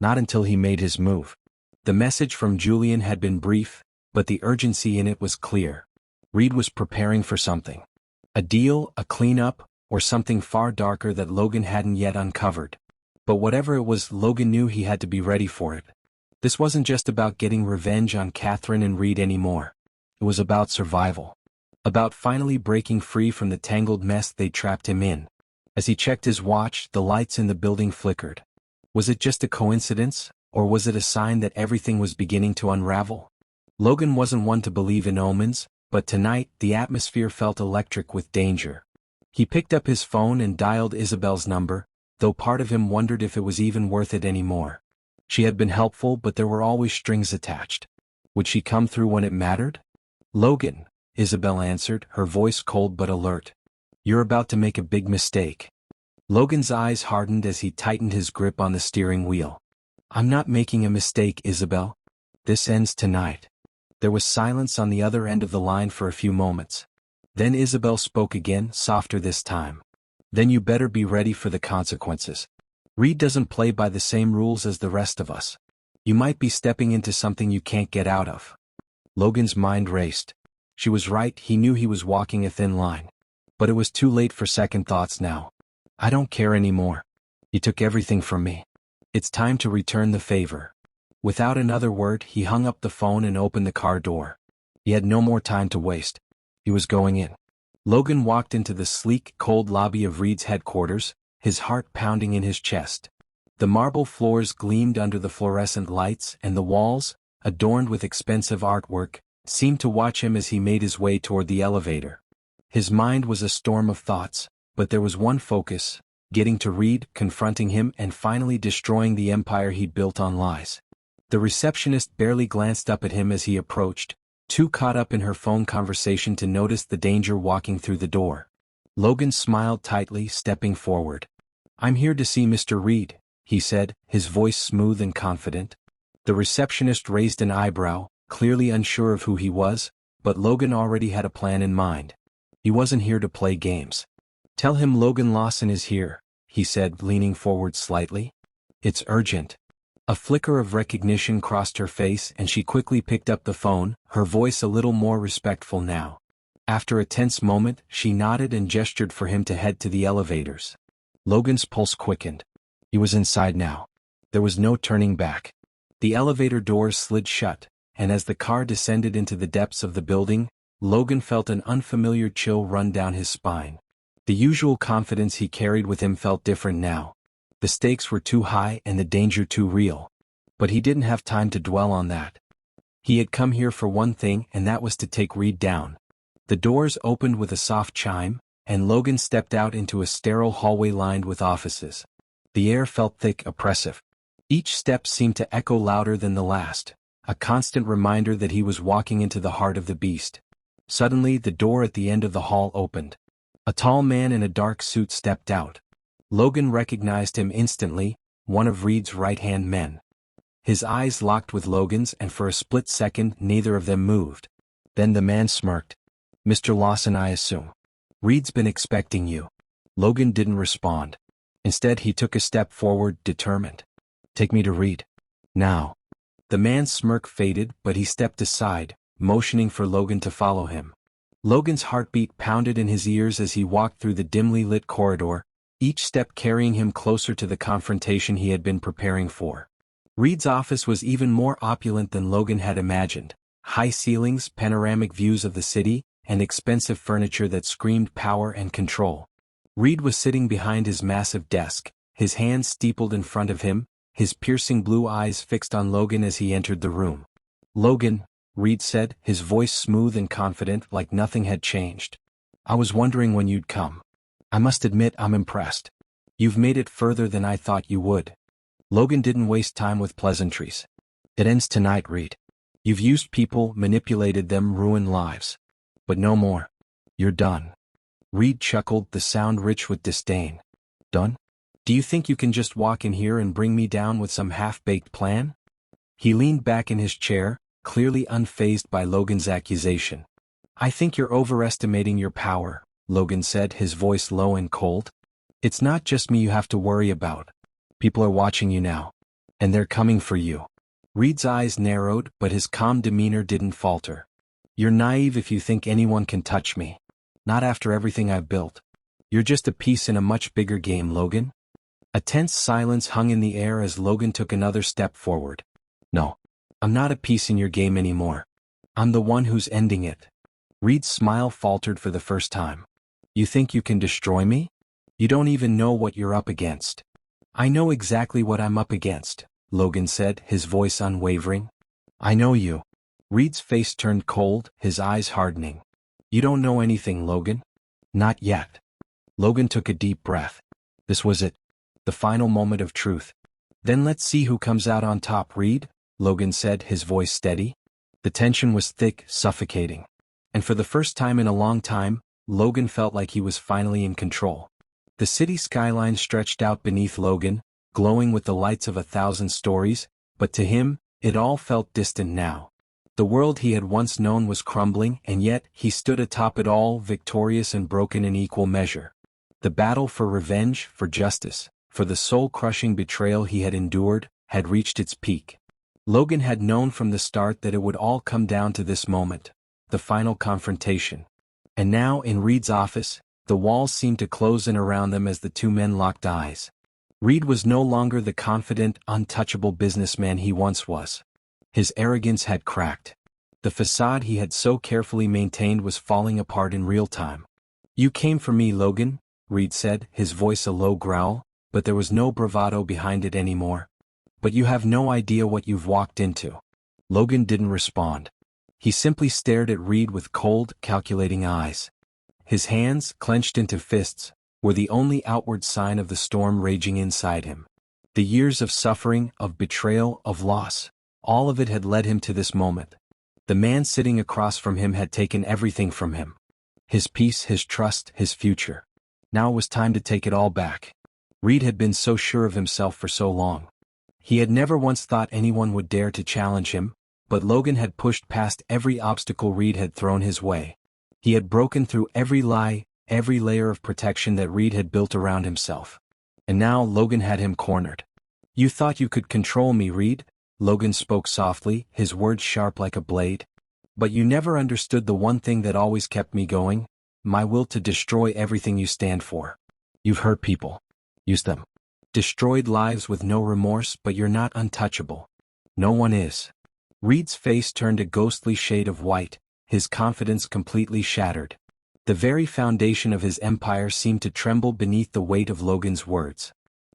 Not until he made his move. The message from Julian had been brief, but the urgency in it was clear. Reed was preparing for something. A deal, a cleanup, or something far darker that Logan hadn't yet uncovered. But whatever it was, Logan knew he had to be ready for it. This wasn't just about getting revenge on Catherine and Reed anymore. It was about survival. About finally breaking free from the tangled mess they trapped him in. As he checked his watch, the lights in the building flickered. Was it just a coincidence, or was it a sign that everything was beginning to unravel? Logan wasn't one to believe in omens, but tonight the atmosphere felt electric with danger. He picked up his phone and dialed Isabel's number, though part of him wondered if it was even worth it anymore. She had been helpful, but there were always strings attached. Would she come through when it mattered? "Logan," Isabel answered, her voice cold but alert. "You're about to make a big mistake." Logan's eyes hardened as he tightened his grip on the steering wheel. "I'm not making a mistake, Isabel. This ends tonight." There was silence on the other end of the line for a few moments. Then Isabel spoke again, softer this time. "Then you better be ready for the consequences. Reed doesn't play by the same rules as the rest of us. You might be stepping into something you can't get out of." Logan's mind raced. She was right, he knew he was walking a thin line. But it was too late for second thoughts now. "I don't care anymore. You took everything from me. It's time to return the favor." Without another word, he hung up the phone and opened the car door. He had no more time to waste. He was going in. Logan walked into the sleek, cold lobby of Reed's headquarters, his heart pounding in his chest. The marble floors gleamed under the fluorescent lights, and the walls, adorned with expensive artwork, seemed to watch him as he made his way toward the elevator. His mind was a storm of thoughts, but there was one focus: getting to Reed, confronting him, and finally destroying the empire he'd built on lies. The receptionist barely glanced up at him as he approached, too caught up in her phone conversation to notice the danger walking through the door. Logan smiled tightly, stepping forward. "I'm here to see Mr. Reed," he said, his voice smooth and confident. The receptionist raised an eyebrow, clearly unsure of who he was, but Logan already had a plan in mind. He wasn't here to play games. "Tell him Logan Lawson is here," he said, leaning forward slightly. "It's urgent." A flicker of recognition crossed her face and she quickly picked up the phone, her voice a little more respectful now. After a tense moment, she nodded and gestured for him to head to the elevators. Logan's pulse quickened. He was inside now. There was no turning back. The elevator doors slid shut, and as the car descended into the depths of the building, Logan felt an unfamiliar chill run down his spine. The usual confidence he carried with him felt different now. The stakes were too high and the danger too real. But he didn't have time to dwell on that. He had come here for one thing, and that was to take Reed down. The doors opened with a soft chime, and Logan stepped out into a sterile hallway lined with offices. The air felt thick, oppressive. Each step seemed to echo louder than the last, a constant reminder that he was walking into the heart of the beast. Suddenly, the door at the end of the hall opened. A tall man in a dark suit stepped out. Logan recognized him instantly, one of Reed's right-hand men. His eyes locked with Logan's, and for a split second neither of them moved. Then the man smirked. "Mr. Lawson, I assume. Reed's been expecting you." Logan didn't respond. Instead, he took a step forward, determined. "Take me to Reed. Now." The man's smirk faded, but he stepped aside, motioning for Logan to follow him. Logan's heartbeat pounded in his ears as he walked through the dimly lit corridor, each step carrying him closer to the confrontation he had been preparing for. Reed's office was even more opulent than Logan had imagined. High ceilings, panoramic views of the city, and expensive furniture that screamed power and control. Reed was sitting behind his massive desk, his hands steepled in front of him, his piercing blue eyes fixed on Logan as he entered the room. "Logan," Reed said, his voice smooth and confident like nothing had changed. "I was wondering when you'd come. I must admit I'm impressed. You've made it further than I thought you would." Logan didn't waste time with pleasantries. "It ends tonight, Reed. You've used people, manipulated them, ruined lives. But no more. You're done." Reed chuckled, the sound rich with disdain. "Done? Do you think you can just walk in here and bring me down with some half-baked plan?" He leaned back in his chair, clearly unfazed by Logan's accusation. "I think you're overestimating your power," Logan said, his voice low and cold. "It's not just me you have to worry about. People are watching you now. And they're coming for you." Reed's eyes narrowed, but his calm demeanor didn't falter. "You're naive if you think anyone can touch me. Not after everything I've built. You're just a piece in a much bigger game, Logan." A tense silence hung in the air as Logan took another step forward. "No. I'm not a piece in your game anymore. I'm the one who's ending it." Reed's smile faltered for the first time. "You think you can destroy me? You don't even know what you're up against." "I know exactly what I'm up against," Logan said, his voice unwavering. "I know you." Reed's face turned cold, his eyes hardening. "You don't know anything, Logan." "Not yet." Logan took a deep breath. This was it. The final moment of truth. "Then let's see who comes out on top, Reed," Logan said, his voice steady. The tension was thick, suffocating. And for the first time in a long time, Logan felt like he was finally in control. The city skyline stretched out beneath Logan, glowing with the lights of 1,000 stories, but to him, it all felt distant now. The world he had once known was crumbling, and yet he stood atop it all, victorious and broken in equal measure. The battle for revenge, for justice, for the soul-crushing betrayal he had endured, had reached its peak. Logan had known from the start that it would all come down to this moment, the final confrontation. And now, in Reed's office, the walls seemed to close in around them as the two men locked eyes. Reed was no longer the confident, untouchable businessman he once was. His arrogance had cracked. The facade he had so carefully maintained was falling apart in real time. "You came for me, Logan," Reed said, his voice a low growl, but there was no bravado behind it anymore. "But you have no idea what you've walked into." Logan didn't respond. He simply stared at Reed with cold, calculating eyes. His hands, clenched into fists, were the only outward sign of the storm raging inside him. The years of suffering, of betrayal, of loss, all of it had led him to this moment. The man sitting across from him had taken everything from him. His peace, his trust, his future. Now it was time to take it all back. Reed had been so sure of himself for so long. He had never once thought anyone would dare to challenge him, but Logan had pushed past every obstacle Reed had thrown his way. He had broken through every lie, every layer of protection that Reed had built around himself. And now Logan had him cornered. "You thought you could control me, Reed," Logan spoke softly, his words sharp like a blade. "But you never understood the one thing that always kept me going, my will to destroy everything you stand for. You've hurt people. Used them. Destroyed lives with no remorse, but you're not untouchable. No one is." Reed's face turned a ghostly shade of white, his confidence completely shattered. The very foundation of his empire seemed to tremble beneath the weight of Logan's words.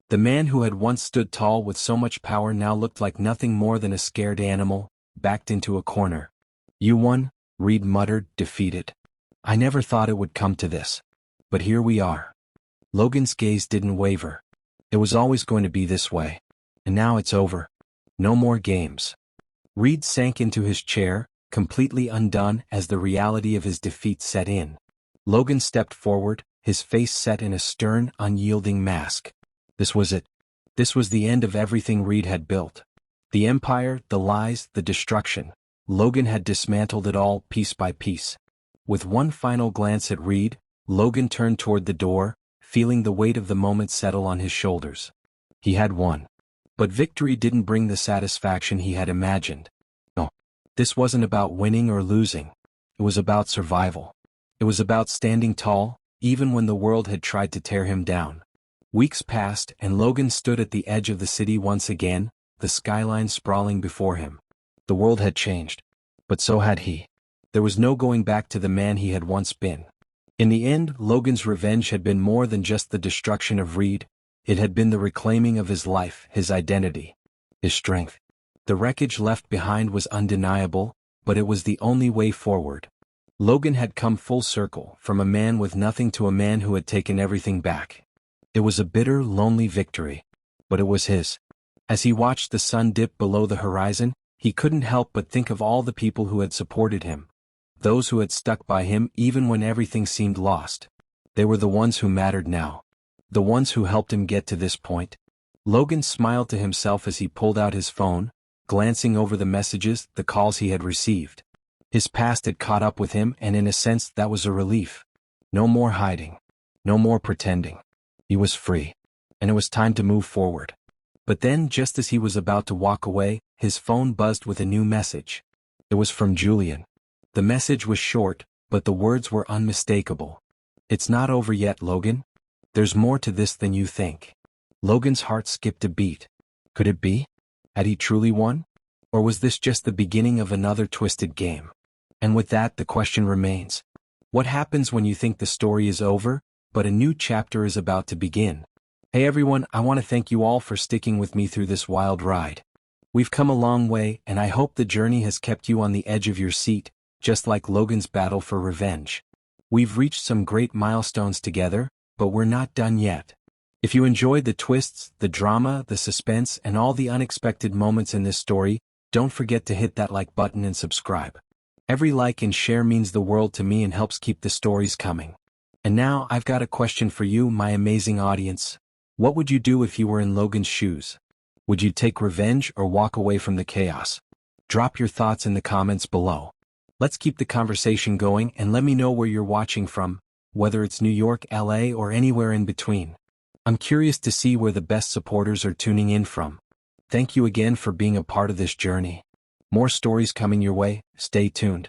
The man who had once stood tall with so much power now looked like nothing more than a scared animal, backed into a corner. "You won," Reed muttered, defeated. "I never thought it would come to this. But here we are." Logan's gaze didn't waver. "It was always going to be this way. And now it's over. No more games." Reed sank into his chair, completely undone as the reality of his defeat set in. Logan stepped forward, his face set in a stern, unyielding mask. This was it. This was the end of everything Reed had built. The empire, the lies, the destruction. Logan had dismantled it all, piece by piece. With one final glance at Reed, Logan turned toward the door, feeling the weight of the moment settle on his shoulders. He had won. But victory didn't bring the satisfaction he had imagined. No. This wasn't about winning or losing. It was about survival. It was about standing tall, even when the world had tried to tear him down. Weeks passed, and Logan stood at the edge of the city once again, the skyline sprawling before him. The world had changed. But so had he. There was no going back to the man he had once been. In the end, Logan's revenge had been more than just the destruction of Reed. It had been the reclaiming of his life, his identity, his strength. The wreckage left behind was undeniable, but it was the only way forward. Logan had come full circle, from a man with nothing to a man who had taken everything back. It was a bitter, lonely victory, but it was his. As he watched the sun dip below the horizon, he couldn't help but think of all the people who had supported him. Those who had stuck by him even when everything seemed lost. They were the ones who mattered now. The ones who helped him get to this point. Logan smiled to himself as he pulled out his phone, glancing over the messages, the calls he had received. His past had caught up with him, and in a sense that was a relief. No more hiding. No more pretending. He was free. And it was time to move forward. But then, just as he was about to walk away, his phone buzzed with a new message. It was from Julian. The message was short, but the words were unmistakable. "It's not over yet, Logan. There's more to this than you think." Logan's heart skipped a beat. Could it be? Had he truly won? Or was this just the beginning of another twisted game? And with that, the question remains. What happens when you think the story is over, but a new chapter is about to begin? Hey everyone, I want to thank you all for sticking with me through this wild ride. We've come a long way, and I hope the journey has kept you on the edge of your seat, just like Logan's battle for revenge. We've reached some great milestones together, but we're not done yet. If you enjoyed the twists, the drama, the suspense, and all the unexpected moments in this story, don't forget to hit that like button and subscribe. Every like and share means the world to me and helps keep the stories coming. And now, I've got a question for you, my amazing audience. What would you do if you were in Logan's shoes? Would you take revenge or walk away from the chaos? Drop your thoughts in the comments below. Let's keep the conversation going and let me know where you're watching from, whether it's New York, LA, or anywhere in between. I'm curious to see where the best supporters are tuning in from. Thank you again for being a part of this journey. More stories coming your way, stay tuned.